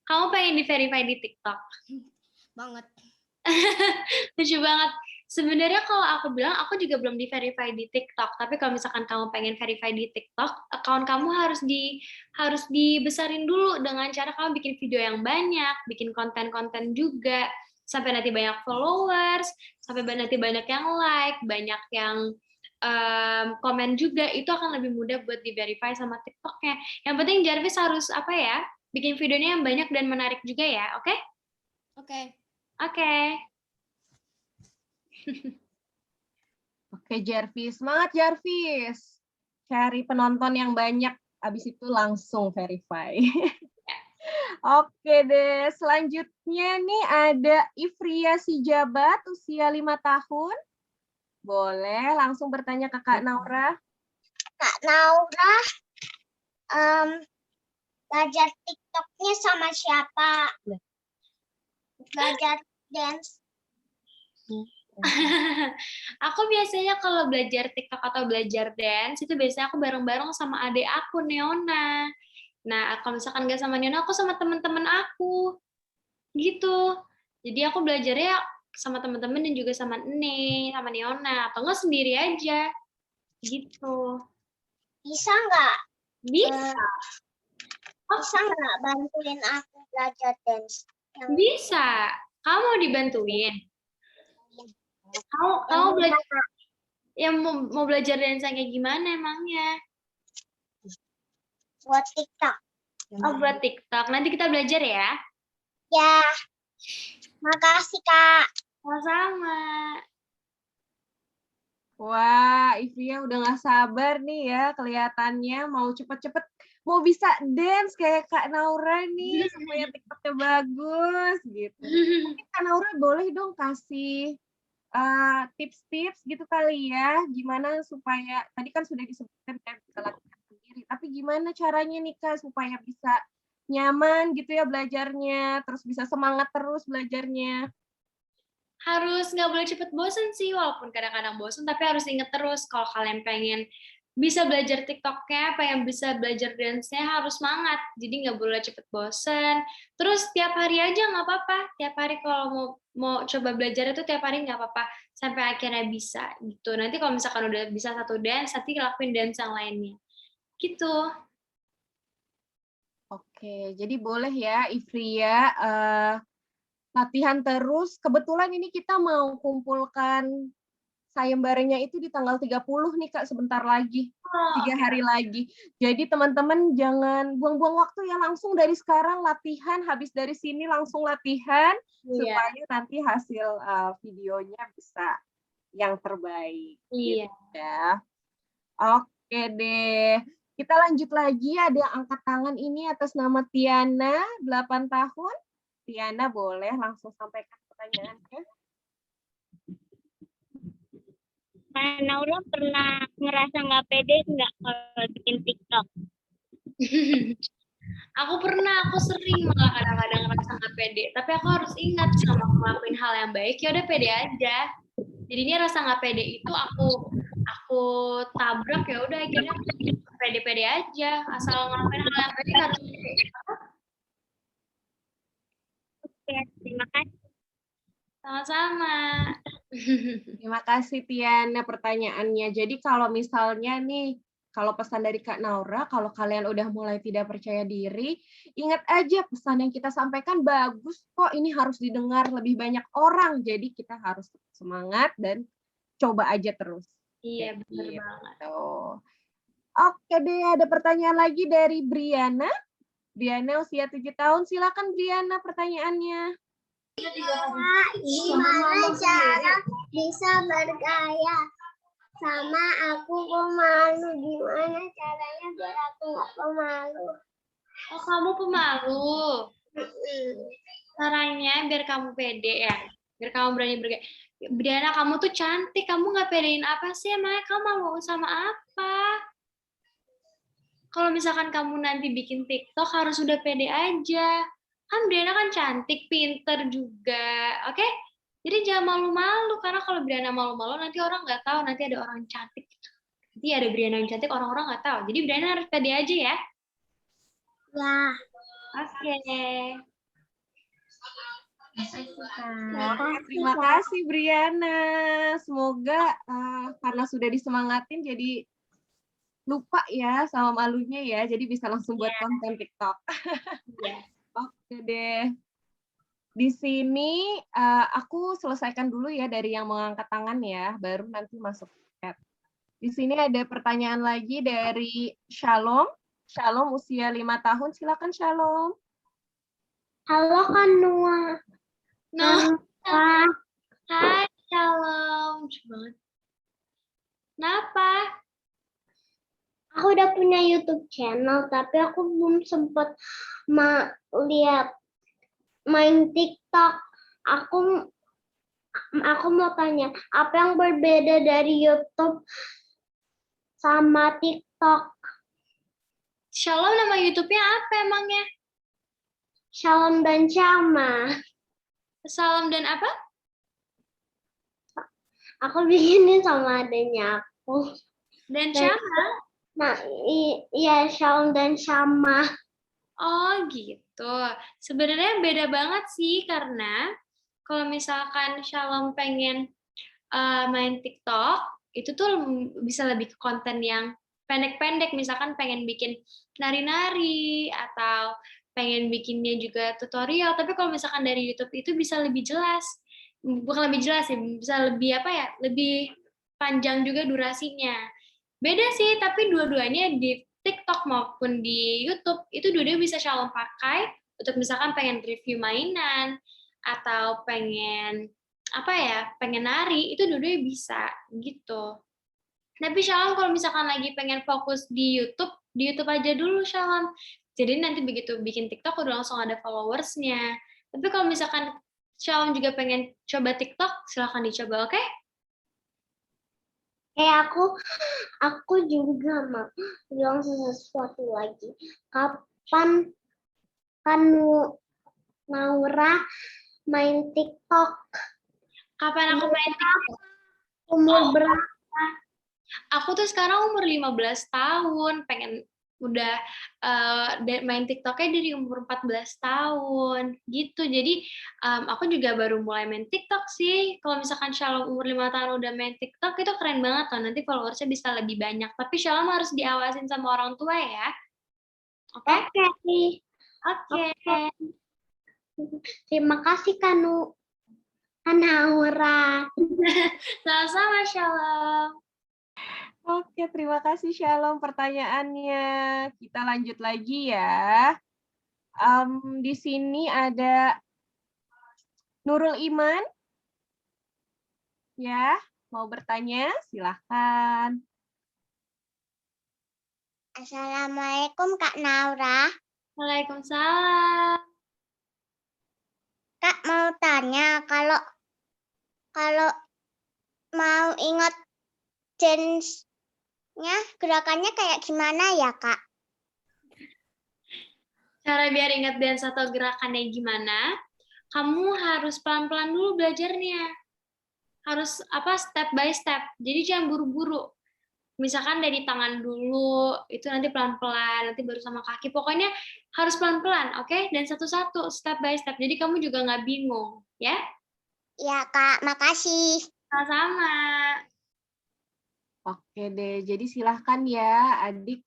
[SPEAKER 3] Kamu pengen di-verify di TikTok?
[SPEAKER 6] Banget.
[SPEAKER 3] Lucu banget. Sebenarnya kalau aku bilang, aku juga belum di-verify di TikTok. Tapi kalau misalkan kamu pengen verify di TikTok, account kamu harus dibesarin dulu dengan cara kamu bikin video yang banyak, bikin konten-konten juga, sampai nanti banyak followers, sampai nanti banyak yang like, banyak yang komen juga. Itu akan lebih mudah buat di-verify sama TikToknya. Yang penting Jarvis harus bikin videonya yang banyak dan menarik juga ya, oke?
[SPEAKER 6] Oke.
[SPEAKER 3] Oke.
[SPEAKER 1] Oke, Jarvis. Semangat, Jarvis. Cari penonton yang banyak, habis itu langsung verify. Oke deh, selanjutnya nih ada Ifria Sijabat, usia 5 tahun. Boleh langsung bertanya ke Kak Naura.
[SPEAKER 2] Kak Naura, belajar TikToknya sama siapa? Belajar dance.
[SPEAKER 3] Aku biasanya kalau belajar TikTok atau belajar dance, itu biasanya aku bareng-bareng sama adik aku, Neona. Nah, kalau misalkan nggak sama Neona, aku sama teman-teman aku. Gitu. Jadi aku belajarnya sama teman-teman dan juga sama sama Neona. Atau nggak sendiri aja. Gitu.
[SPEAKER 2] Bisa nggak?
[SPEAKER 3] Bisa.
[SPEAKER 2] Bisa nggak bantuin aku belajar dance?
[SPEAKER 3] Bisa. Kamu mau dibantuin? Kamu belajar yang mau belajar dance kayak gimana emangnya?
[SPEAKER 2] Buat TikTok.
[SPEAKER 3] Oh, buat TikTok. Nanti kita belajar ya.
[SPEAKER 2] Ya. Makasih, Kak.
[SPEAKER 3] Sama-sama.
[SPEAKER 1] Wah, Ifria udah gak sabar nih ya kelihatannya mau cepet-cepet mau bisa dance kayak Kak Naura nih supaya TikToknya bagus gitu. Mungkin Kak Naura boleh dong kasih tips-tips gitu kali ya, gimana supaya tadi kan sudah disebutkan ya bisa latihan sendiri, tapi gimana caranya nih Kak supaya bisa nyaman gitu ya belajarnya, terus bisa semangat terus belajarnya.
[SPEAKER 3] Harus nggak boleh cepet bosen sih, walaupun kadang-kadang bosen, tapi harus inget terus kalau kalian pengen bisa belajar TikToknya, pengen bisa belajar dance-nya, harus semangat. Jadi nggak boleh cepet bosen. Terus tiap hari aja nggak apa-apa. Tiap hari kalau mau coba belajar itu tiap hari nggak apa-apa. Sampai akhirnya bisa gitu. Nanti kalau misalkan udah bisa satu dance, nanti lakuin dance yang lainnya. Gitu.
[SPEAKER 1] Oke, jadi boleh ya Ifria latihan terus. Kebetulan ini kita mau kumpulkan sayembaranya itu di tanggal 30 nih Kak, sebentar lagi. 3 hari lagi. Jadi teman-teman jangan buang-buang waktu ya, langsung dari sekarang latihan, habis dari sini langsung latihan, supaya nanti hasil videonya bisa yang terbaik.
[SPEAKER 3] Iya.
[SPEAKER 1] Gitu ya. Oke deh. Kita lanjut lagi, ada yang angkat tangan ini atas nama Tiana, 8 tahun. Tiana boleh langsung sampaikan pertanyaannya.
[SPEAKER 7] Kak Naura pernah ngerasa nggak pede nggak kalau bikin TikTok?
[SPEAKER 3] Aku sering malah kadang-kadang ngerasa nggak pede. Tapi aku harus ingat sama ngelakuin hal yang baik, ya udah pede aja. Jadinya rasa nggak pede itu aku tabrak, ya udah akhirnya pede-pede aja. Asal ngelakuin hal yang baik harus pede.
[SPEAKER 7] Oke, terima kasih.
[SPEAKER 3] Sama-sama.
[SPEAKER 1] Terima kasih Tiana pertanyaannya. Jadi kalau misalnya nih, kalau pesan dari Kak Naura, kalau kalian udah mulai tidak percaya diri, ingat aja pesan yang kita sampaikan bagus kok, ini harus didengar lebih banyak orang. Jadi kita harus semangat dan coba aja terus.
[SPEAKER 3] Iya, benar banget.
[SPEAKER 1] Oke deh, ada pertanyaan lagi dari Briana. Briana usia 7 tahun, silakan Briana pertanyaannya.
[SPEAKER 2] Kak, gimana cara bisa bergaya? Sama aku pemalu, gimana caranya biar aku nggak pemalu?
[SPEAKER 3] Oh, kamu pemalu. Caranya biar kamu pede ya, biar kamu berani bergaya. Briana, kamu tuh cantik, kamu nggak pedein apa sih? Emangnya kamu mau sama apa? Kalau misalkan kamu nanti bikin TikTok harus udah pede aja. Kan Briana kan cantik, pinter juga, oke? Jadi jangan malu-malu, karena kalau Briana malu-malu nanti orang nggak tahu, nanti ada orang cantik. Nanti ada Briana yang cantik, orang-orang nggak tahu. Jadi Briana harus pede aja ya.
[SPEAKER 2] Ya.
[SPEAKER 3] Oke.
[SPEAKER 1] Oke, terima kasih Briana. Semoga karena sudah disemangatin jadi lupa ya sama malunya ya. Jadi bisa langsung buat konten TikTok. Oke deh. Di sini aku selesaikan dulu ya dari yang mengangkat tangan ya, baru nanti masuk chat. Di sini ada pertanyaan lagi dari Shalom. Shalom usia 5 tahun. Silakan Shalom.
[SPEAKER 2] Halo Kak Noah.
[SPEAKER 3] Hai, Shalom. Lucu banget. Kenapa?
[SPEAKER 2] Aku udah punya YouTube channel, tapi aku belum sempat lihat main TikTok. Aku mau tanya, apa yang berbeda dari YouTube sama TikTok?
[SPEAKER 3] Shalom nama YouTube-nya apa emangnya?
[SPEAKER 2] Shalom dan Syama.
[SPEAKER 3] Salam dan apa?
[SPEAKER 2] Aku bikinin sama adanya aku.
[SPEAKER 3] Dan Syama?
[SPEAKER 2] Nah, iya Shalom dan Syama.
[SPEAKER 3] Oh gitu. Sebenarnya beda banget sih karena kalau misalkan Shalom pengen main TikTok, itu tuh bisa lebih ke konten yang pendek-pendek. Misalkan pengen bikin nari-nari atau pengen bikinnya juga tutorial. Tapi kalau misalkan dari YouTube itu bisa lebih jelas. Bukan lebih jelas sih, bisa lebih apa ya? Lebih panjang juga durasinya. Beda sih, tapi dua-duanya di TikTok maupun di YouTube itu dua-duanya bisa Shalom pakai untuk misalkan pengen review mainan atau pengen apa ya, pengen nari, itu dua-duanya bisa gitu. Tapi Shalom kalau misalkan lagi pengen fokus di YouTube aja dulu Shalom. Jadi nanti begitu bikin TikTok udah langsung ada followersnya. Tapi kalau misalkan Shalom juga pengen coba TikTok, silahkan dicoba, oke?
[SPEAKER 2] Aku juga mau bilang sesuatu lagi. Kapan Naura main TikTok?
[SPEAKER 3] Kapan aku main TikTok?
[SPEAKER 2] Umur berapa?
[SPEAKER 3] Aku tuh sekarang umur 15 tahun, pengen udah main TikToknya dari umur 14 tahun gitu. Jadi aku juga baru mulai main TikTok sih. Kalau misalkan Shalom umur 5 tahun udah main TikTok itu keren banget loh. Nanti followersnya bisa lebih banyak. Tapi Shalom harus diawasin sama orang tua ya. Oke? Oke.
[SPEAKER 2] Terima kasih Naura.
[SPEAKER 3] Sama-sama Shalom.
[SPEAKER 1] Oke, terima kasih Shalom pertanyaannya. Kita lanjut lagi ya. Di sini ada Nurul Iman. Ya, mau bertanya? Silahkan.
[SPEAKER 2] Assalamualaikum Kak Naura.
[SPEAKER 3] Waalaikumsalam.
[SPEAKER 2] Kak mau tanya kalau mau ingat dance-nya gerakannya kayak gimana ya Kak?
[SPEAKER 3] Cara biar ingat dance atau gerakannya gimana, kamu harus pelan-pelan dulu belajarnya. Harus step by step. Jadi jangan buru-buru. Misalkan dari tangan dulu, itu nanti pelan-pelan, nanti baru sama kaki. Pokoknya harus pelan-pelan, oke? Dan satu-satu, step by step. Jadi kamu juga nggak bingung, ya?
[SPEAKER 2] Iya Kak, makasih.
[SPEAKER 3] Sama-sama.
[SPEAKER 1] Oke deh, jadi silahkan ya adik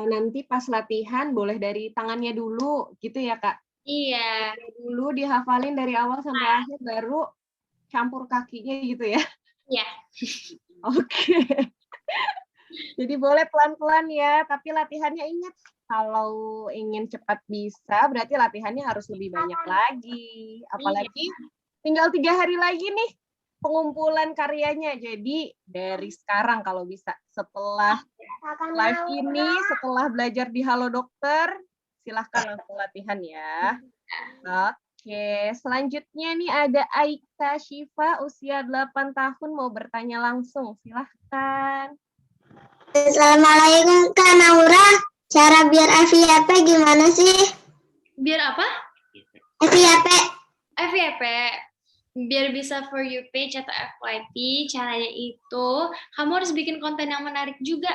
[SPEAKER 1] nanti pas latihan boleh dari tangannya dulu gitu ya Kak?
[SPEAKER 3] Iya.
[SPEAKER 1] Dulu dihafalin dari awal sampai akhir baru campur kakinya gitu ya?
[SPEAKER 3] Iya.
[SPEAKER 1] Oke. Jadi boleh pelan-pelan ya, tapi latihannya ingat kalau ingin cepat bisa berarti latihannya harus lebih banyak lagi. Apalagi tinggal 3 hari lagi nih pengumpulan karyanya. Jadi dari sekarang kalau bisa setelah live ini, setelah belajar di Halo Dokter, silahkan langsung latihan ya. Oke, selanjutnya nih ada Aika Syifa usia 8 tahun mau bertanya langsung. Silahkan.
[SPEAKER 2] Assalamualaikum Kak Naura. Cara biar FYP gimana sih?
[SPEAKER 3] Biar apa?
[SPEAKER 2] FYP.
[SPEAKER 3] FYP. Biar bisa For You page atau FYP, caranya itu kamu harus bikin konten yang menarik juga.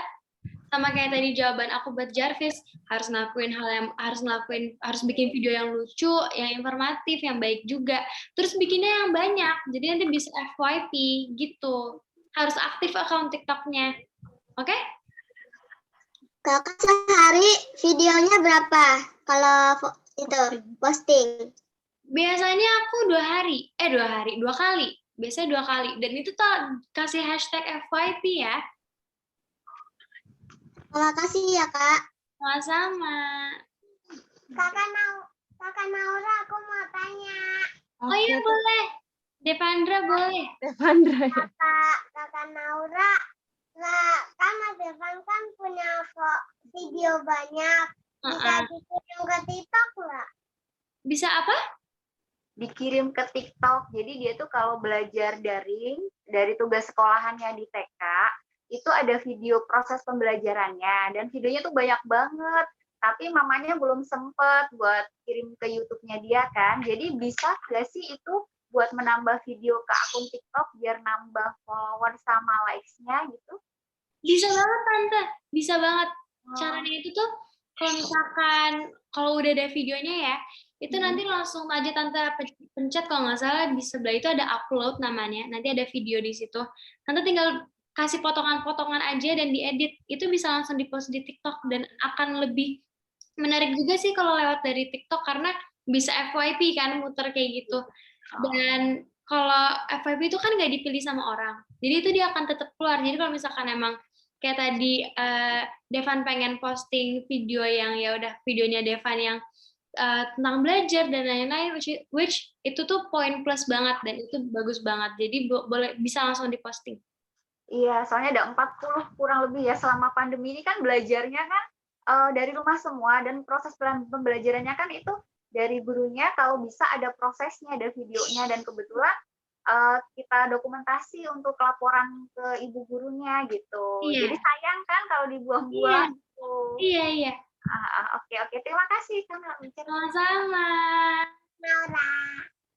[SPEAKER 3] Sama kayak tadi jawaban aku buat Jarvis, harus ngelakuin hal yang harus bikin video yang lucu, yang informatif, yang baik juga. Terus bikinnya yang banyak, jadi nanti bisa FYP gitu. Harus aktif account TikTok-nya. Oke?
[SPEAKER 2] Kakak sehari videonya berapa? Kalau itu posting.
[SPEAKER 3] Biasanya aku 2 kali. Biasanya 2 kali. Dan itu tuh kasih hashtag FYP ya.
[SPEAKER 2] Terima kasih ya, Kak.
[SPEAKER 3] Sama-sama.
[SPEAKER 2] Kakak Naura, aku mau tanya.
[SPEAKER 3] Oh iya boleh. Devandra boleh.
[SPEAKER 1] Devandra ya.
[SPEAKER 2] Kakak Naura, nah, kan Mas Devan kan punya video banyak. Bisa dikirim ke TikTok nggak?
[SPEAKER 3] Bisa apa?
[SPEAKER 8] Dikirim ke TikTok. Jadi dia tuh kalau belajar daring dari tugas sekolahannya di TK, itu ada video proses pembelajarannya dan videonya tuh banyak banget. Tapi mamanya belum sempet buat kirim ke YouTube-nya dia kan. Jadi bisa nggak sih itu buat menambah video ke akun TikTok biar nambah follower sama likes-nya gitu?
[SPEAKER 3] Bisa banget Tante, bisa banget. Caranya itu tuh kalau misalkan kalau udah ada videonya ya, itu nanti langsung aja Tante pencet kalau nggak salah di sebelah itu ada upload namanya. Nanti ada video di situ. Tante tinggal kasih potongan-potongan aja dan diedit. Itu bisa langsung dipost di TikTok dan akan lebih menarik juga sih kalau lewat dari TikTok karena bisa FYP kan muter kayak gitu. Dan kalau FYP itu kan nggak dipilih sama orang. Jadi itu dia akan tetap keluar. Jadi kalau misalkan emang kayak tadi Devan pengen posting video yang ya udah videonya Devan yang tentang belajar dan lain-lain, which itu tuh poin plus banget dan itu bagus banget. Jadi boleh bisa langsung diposting.
[SPEAKER 8] Iya, soalnya ada 40 kurang lebih ya selama pandemi ini kan belajarnya kan dari rumah semua dan proses pembelajarannya kan itu dari gurunya kalau bisa ada prosesnya, ada videonya dan kebetulan kita dokumentasi untuk laporan ke ibu gurunya gitu.
[SPEAKER 3] Iya.
[SPEAKER 8] Jadi sayang kan kalau dibuang-buang.
[SPEAKER 3] Iya.
[SPEAKER 8] Oke. Terima kasih Kak.
[SPEAKER 3] Sama-sama.
[SPEAKER 2] Naura.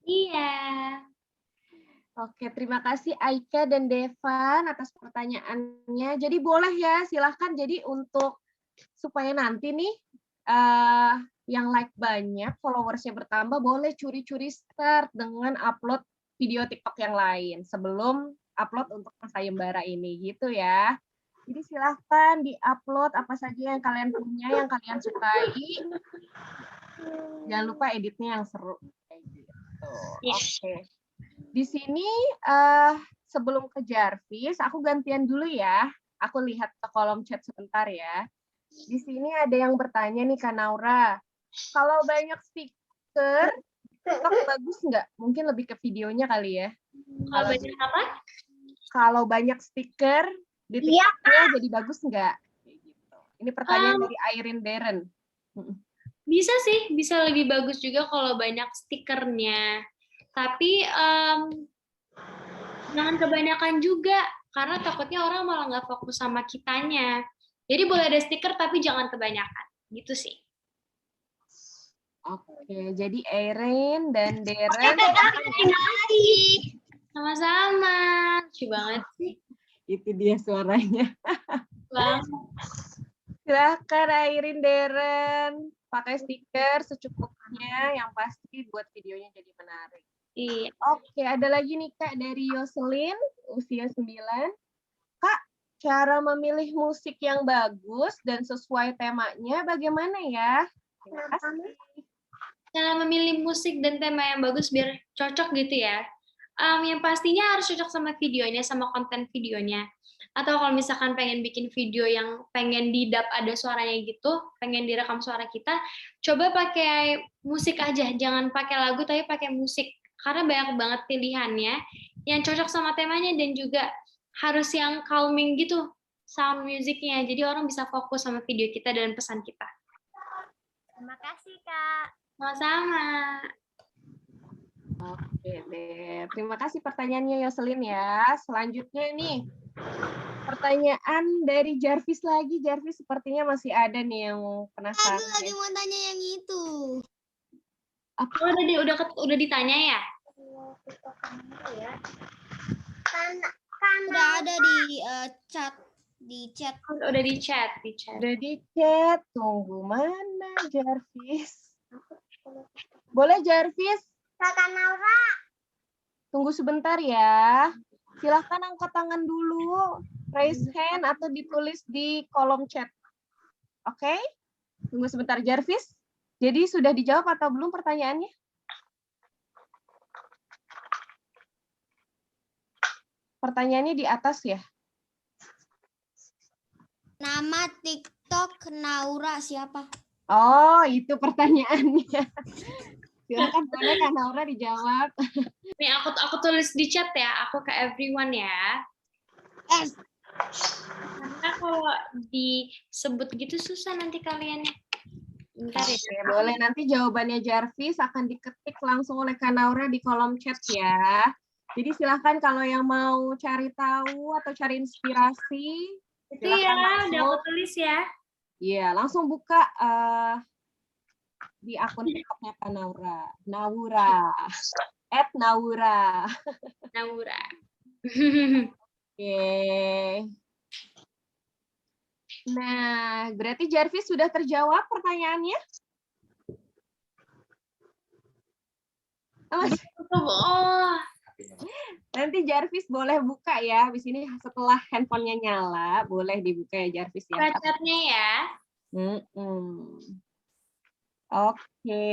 [SPEAKER 3] Iya.
[SPEAKER 1] Oke, terima kasih Aika dan Devan atas pertanyaannya. Jadi boleh ya, silahkan. Jadi untuk supaya nanti nih yang like banyak, followersnya bertambah, boleh curi-curi start dengan upload video TikTok yang lain sebelum upload untuk sayembara ini, gitu ya. Jadi silahkan di-upload apa saja yang kalian punya, yang kalian sukai. Jangan lupa editnya yang seru. Kayak gitu. Oke. Di sini sebelum ke Jarvis, aku gantian dulu ya. Aku lihat ke kolom chat sebentar ya. Di sini ada yang bertanya nih Kak Naura. Kalau banyak stiker, TikTok bagus nggak? Mungkin lebih ke videonya kali ya.
[SPEAKER 3] Kalau banyak apa?
[SPEAKER 1] Kalau banyak stiker di TikToknya jadi bagus nggak? Gitu. Ini pertanyaan dari Irene Darren.
[SPEAKER 3] Bisa sih, bisa lebih bagus juga kalau banyak stikernya. Tapi jangan kebanyakan juga, karena takutnya orang malah nggak fokus sama kitanya. Jadi boleh ada stiker, tapi jangan kebanyakan. Gitu sih.
[SPEAKER 1] Oke, jadi Erin dan Darren.
[SPEAKER 3] Sama-sama. Lucu banget sih.
[SPEAKER 1] Itu dia suaranya. Silahkan Irene Darren. Pakai stiker secukupnya, yang pasti buat videonya jadi menarik.
[SPEAKER 3] Iya.
[SPEAKER 1] Oke, ada lagi nih Kak dari Yoselin, usia 9. Kak, cara memilih musik yang bagus dan sesuai temanya bagaimana ya? Terima kasih.
[SPEAKER 3] Cara memilih musik dan tema yang bagus biar cocok gitu ya. Yang pastinya harus cocok sama videonya, sama konten videonya. Atau kalau misalkan pengen bikin video yang pengen didap ada suaranya gitu, pengen direkam suara kita, coba pakai musik aja, jangan pakai lagu tapi pakai musik. Karena banyak banget pilihannya yang cocok sama temanya dan juga harus yang calming gitu sound musiknya. Jadi orang bisa fokus sama video kita dan pesan kita.
[SPEAKER 2] Terima kasih, Kak.
[SPEAKER 3] Sama-sama.
[SPEAKER 1] Oke deh, terima kasih pertanyaannya Yoselin ya. Selanjutnya nih, pertanyaan dari Jarvis lagi. Jarvis sepertinya masih ada nih yang penasaran.
[SPEAKER 6] Aku lagi mau tanya yang itu.
[SPEAKER 3] Apa udah ditanya ya?
[SPEAKER 2] Kan
[SPEAKER 6] Udah ada di chat Di chat.
[SPEAKER 3] Udah di chat,
[SPEAKER 1] Udah di chat. Tunggu mana Jarvis? Boleh Jarvis?
[SPEAKER 2] Kakak Naura.
[SPEAKER 1] Tunggu sebentar ya. Silahkan angkat tangan dulu. Raise hand atau ditulis di kolom chat. Oke? Tunggu sebentar Jarvis. Jadi sudah dijawab atau belum pertanyaannya? Pertanyaannya di atas ya.
[SPEAKER 6] Nama TikTok Naura siapa?
[SPEAKER 1] Oh, itu pertanyaannya. Silakan boleh Kak Naura dijawab.
[SPEAKER 3] Nih aku tulis di chat ya, aku ke everyone ya.
[SPEAKER 6] S.
[SPEAKER 3] Karena kalau disebut gitu susah nanti kalian. Bentar ya.
[SPEAKER 1] Oke, boleh. Nanti jawabannya Jarvis akan diketik langsung oleh Kak Naura di kolom chat ya. Jadi silahkan kalau yang mau cari tahu atau cari inspirasi,
[SPEAKER 3] Itu ya,
[SPEAKER 1] silakan
[SPEAKER 3] udah
[SPEAKER 1] langsung.
[SPEAKER 3] aku tulis ya.
[SPEAKER 1] Iya, langsung buka di akun TikToknya Kak Naura. Naura. @Naura.
[SPEAKER 3] Naura.
[SPEAKER 1] Oke. Nah, berarti Jarvis sudah terjawab pertanyaannya?
[SPEAKER 3] Oh,
[SPEAKER 1] Nanti Jarvis boleh buka ya. Habis ini setelah handphonenya nyala, boleh dibuka ya Jarvis ya.
[SPEAKER 3] chatnya ya.
[SPEAKER 1] Oke.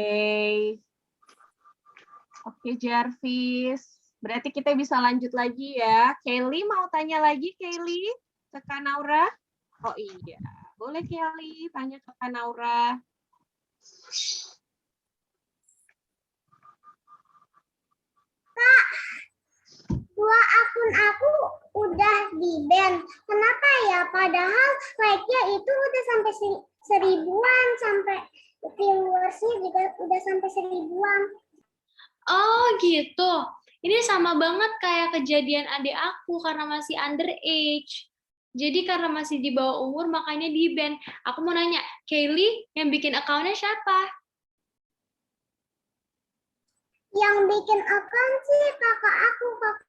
[SPEAKER 1] Oke Jarvis. Berarti kita bisa lanjut lagi ya. Kelly mau tanya lagi Kelly ke Kak Naura? Oh iya. Boleh Kelly tanya ke Kak Naura.
[SPEAKER 2] Dua akun aku udah di-ban. Kenapa ya? Padahal like-nya itu udah sampai 1000-an, sampai viewersnya juga udah sampai 1000-an.
[SPEAKER 3] Oh gitu. Ini sama banget kayak kejadian adik aku karena masih underage. Jadi karena masih di bawah umur makanya di-ban. Aku mau nanya, Kaylee yang bikin akunnya siapa?
[SPEAKER 2] Yang bikin akun sih kakak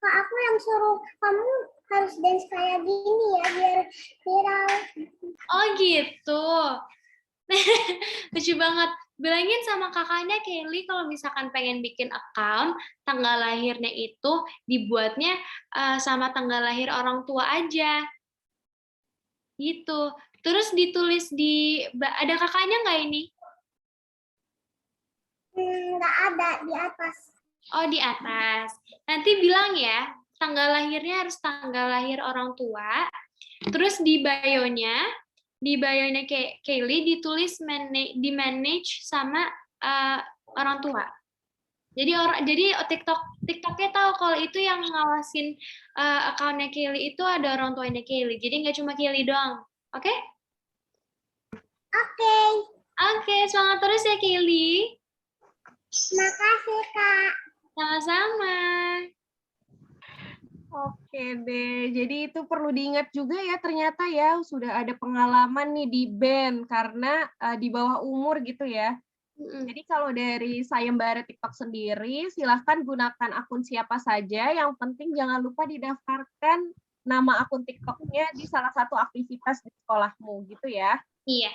[SPEAKER 2] aku yang suruh kamu harus dance kayak gini ya biar viral.
[SPEAKER 3] Oh gitu. Lucu banget. Bilangin sama kakaknya Kelly kalau misalkan pengen bikin account, tanggal lahirnya itu dibuatnya sama tanggal lahir orang tua aja. Gitu. Terus ditulis ada kakaknya nggak ini?
[SPEAKER 2] Nggak ada di atas.
[SPEAKER 3] Oh, di atas. Nanti bilang ya, tanggal lahirnya harus tanggal lahir orang tua. Terus di bio-nya Kaylee ditulis di manage sama orang tua. Jadi TikToknya tahu kalau itu yang ngawasin akunnya Kaylee itu ada orang tuanya Kaylee. Jadi nggak cuma Kaylee doang. Oke?
[SPEAKER 2] Oke.
[SPEAKER 3] Oke, semangat terus ya Kaylee.
[SPEAKER 2] Makasih Kak.
[SPEAKER 3] Sama-sama.
[SPEAKER 1] Oke deh, jadi itu perlu diingat juga ya ternyata ya sudah ada pengalaman nih di ban karena di bawah umur gitu ya. Jadi kalau dari sayembara TikTok sendiri silahkan gunakan akun siapa saja, yang penting jangan lupa didaftarkan nama akun TikToknya di salah satu aktivitas di sekolahmu gitu ya.
[SPEAKER 3] Iya,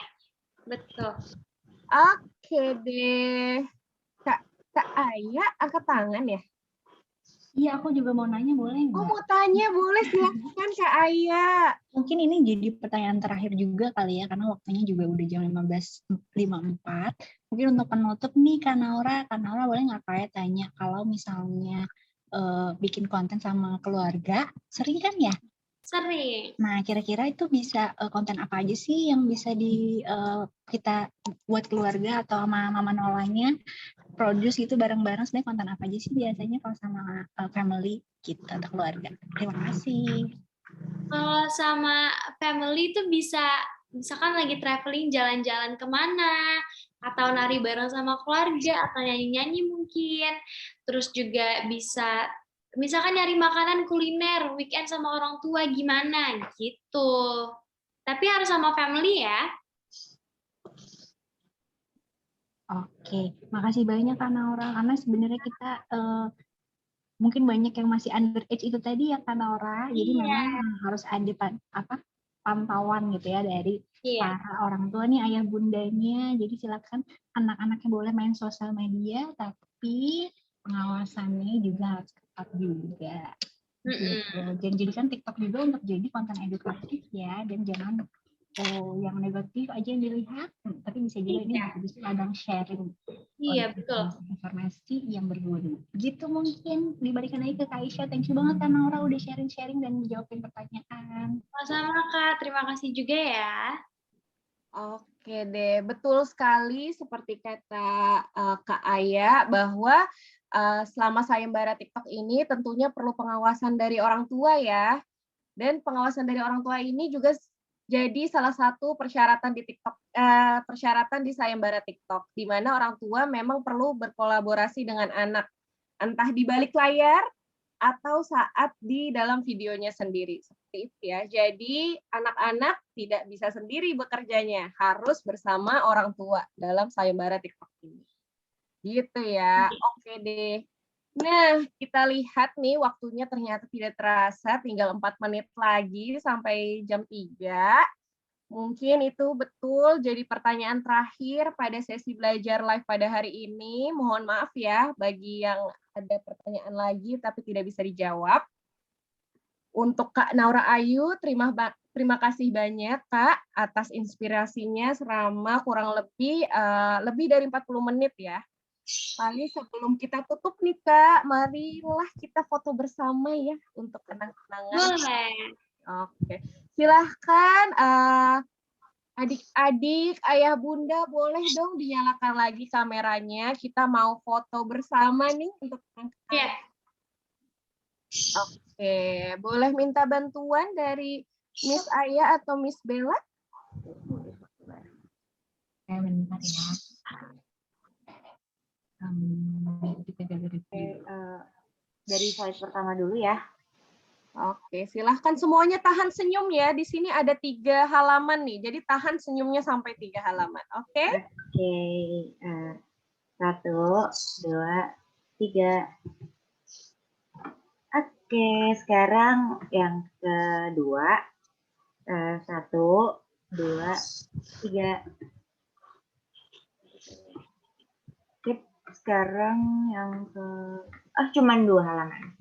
[SPEAKER 3] betul.
[SPEAKER 1] Oke deh, Kak Aya angkat tangan ya?
[SPEAKER 5] Iya, aku juga mau nanya, boleh nggak?
[SPEAKER 1] Oh, mau tanya, boleh silakan Kak Aya.
[SPEAKER 5] Mungkin ini jadi pertanyaan terakhir juga kali ya, karena waktunya juga udah jam 15.54. Mungkin untuk penutup nih, Kak Naura boleh nggak Kak tanya, kalau misalnya bikin konten sama keluarga, sering kan ya?
[SPEAKER 3] Sering.
[SPEAKER 5] Nah, kira-kira itu bisa konten apa aja sih yang bisa kita buat keluarga atau sama mama Nolanya produce gitu bareng-bareng, sebenarnya konten apa aja sih biasanya kalau sama family gitu atau keluarga? Terima kasih.
[SPEAKER 3] Kalau sama family itu bisa, misalkan lagi traveling jalan-jalan kemana, atau nari bareng sama keluarga, atau nyanyi-nyanyi mungkin. Terus juga bisa, misalkan nyari makanan kuliner, weekend sama orang tua gimana gitu. Tapi harus sama family ya.
[SPEAKER 5] Oke, makasih banyak Kak Naura, karena sebenarnya kita mungkin banyak yang masih underage itu tadi ya Kak Naura, jadi memang harus ada pantauan gitu ya dari
[SPEAKER 3] Iya.
[SPEAKER 5] para orang tua nih, ayah bundanya. Jadi silakan anak-anaknya boleh main sosial media, tapi pengawasannya juga harus ketat juga. Gitu. Dan jadikan TikTok juga untuk jadi konten edukatif ya, dan jangan yang negatif aja yang dilihat, tapi bisa juga ini bisa ladang sharing.
[SPEAKER 3] Iya, betul.
[SPEAKER 5] Informasi yang berguna. Gitu mungkin dibalikan lagi ke Kak Aisyah. Thank you banget Kak Naura udah sharing-sharing dan jawabin pertanyaan.
[SPEAKER 3] Sama-sama Kak, terima kasih juga ya.
[SPEAKER 1] Oke deh, betul sekali seperti kata Kak Aya bahwa selama sayembara TikTok ini tentunya perlu pengawasan dari orang tua ya. Dan pengawasan dari orang tua ini juga jadi salah satu persyaratan di TikTok, persyaratan di sayembara TikTok, di mana orang tua memang perlu berkolaborasi dengan anak, entah di balik layar atau saat di dalam videonya sendiri. Seperti itu ya. Jadi anak-anak tidak bisa sendiri bekerjanya, harus bersama orang tua dalam sayembara TikTok ini. Gitu ya. Oke deh. Nah, kita lihat nih waktunya ternyata tidak terasa, tinggal 4 menit lagi sampai jam 3. Mungkin itu betul jadi pertanyaan terakhir pada sesi belajar live pada hari ini. Mohon maaf ya bagi yang ada pertanyaan lagi tapi tidak bisa dijawab. Untuk Kak Naura Ayu, terima kasih banyak Kak atas inspirasinya selama kurang lebih dari 40 menit ya. Paling sebelum kita tutup nih Kak, marilah kita foto bersama ya untuk kenang-kenangan.
[SPEAKER 3] Boleh.
[SPEAKER 1] Oke, silahkan adik-adik, ayah bunda boleh dong dinyalakan lagi kameranya. Kita mau foto bersama nih untuk kenang-kenangan.
[SPEAKER 3] Iya.
[SPEAKER 1] Oke, boleh minta bantuan dari Miss Aya atau Miss Bella?
[SPEAKER 5] Bentar ya.
[SPEAKER 8] Dari slide pertama dulu ya.
[SPEAKER 1] Oke, silahkan semuanya tahan senyum ya. Di sini ada 3 halaman nih, jadi tahan senyumnya sampai 3 halaman. Oke?
[SPEAKER 8] Oke, 1, 2, 3. Oke, sekarang yang kedua. 1, 2, 3. Sekarang yang cuman 2 halaman.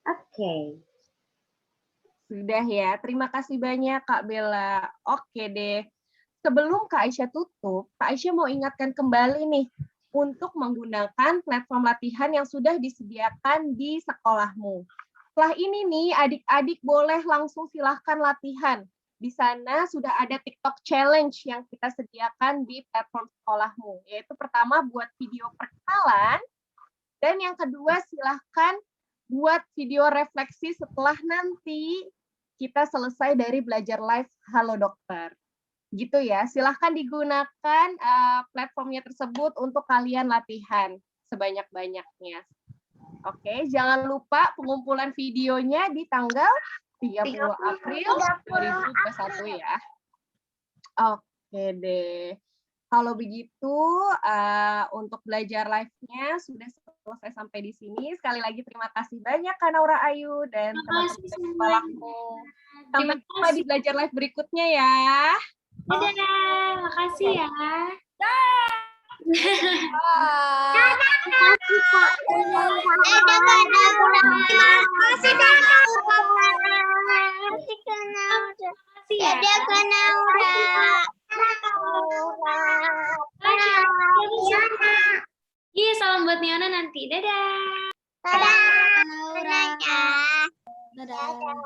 [SPEAKER 8] Oke.
[SPEAKER 1] Sudah ya, terima kasih banyak Kak Bella. Oke deh. Sebelum Kak Aisyah tutup, Kak Aisyah mau ingatkan kembali nih untuk menggunakan platform latihan yang sudah disediakan di sekolahmu. Setelah ini nih, adik-adik boleh langsung silahkan latihan. Di sana sudah ada TikTok Challenge yang kita sediakan di platform sekolahmu. Yaitu pertama buat video perkenalan, dan yang kedua silahkan buat video refleksi setelah nanti kita selesai dari belajar live Halo Dokter. Gitu ya, silahkan digunakan platformnya tersebut untuk kalian latihan sebanyak-banyaknya. Oke, jangan lupa pengumpulan videonya di tanggal 30 April 2021 ya. Oke deh. Kalau begitu, untuk belajar live-nya sudah selesai sampai di sini. Sekali lagi terima kasih banyak Kak Naura Ayu dan teman-teman sekolahku. Sampai jumpa di belajar live berikutnya ya.
[SPEAKER 3] Dadah, makasih ya. Iya, salam buat Niana nanti. Dadah.
[SPEAKER 2] Dadah. Dadah.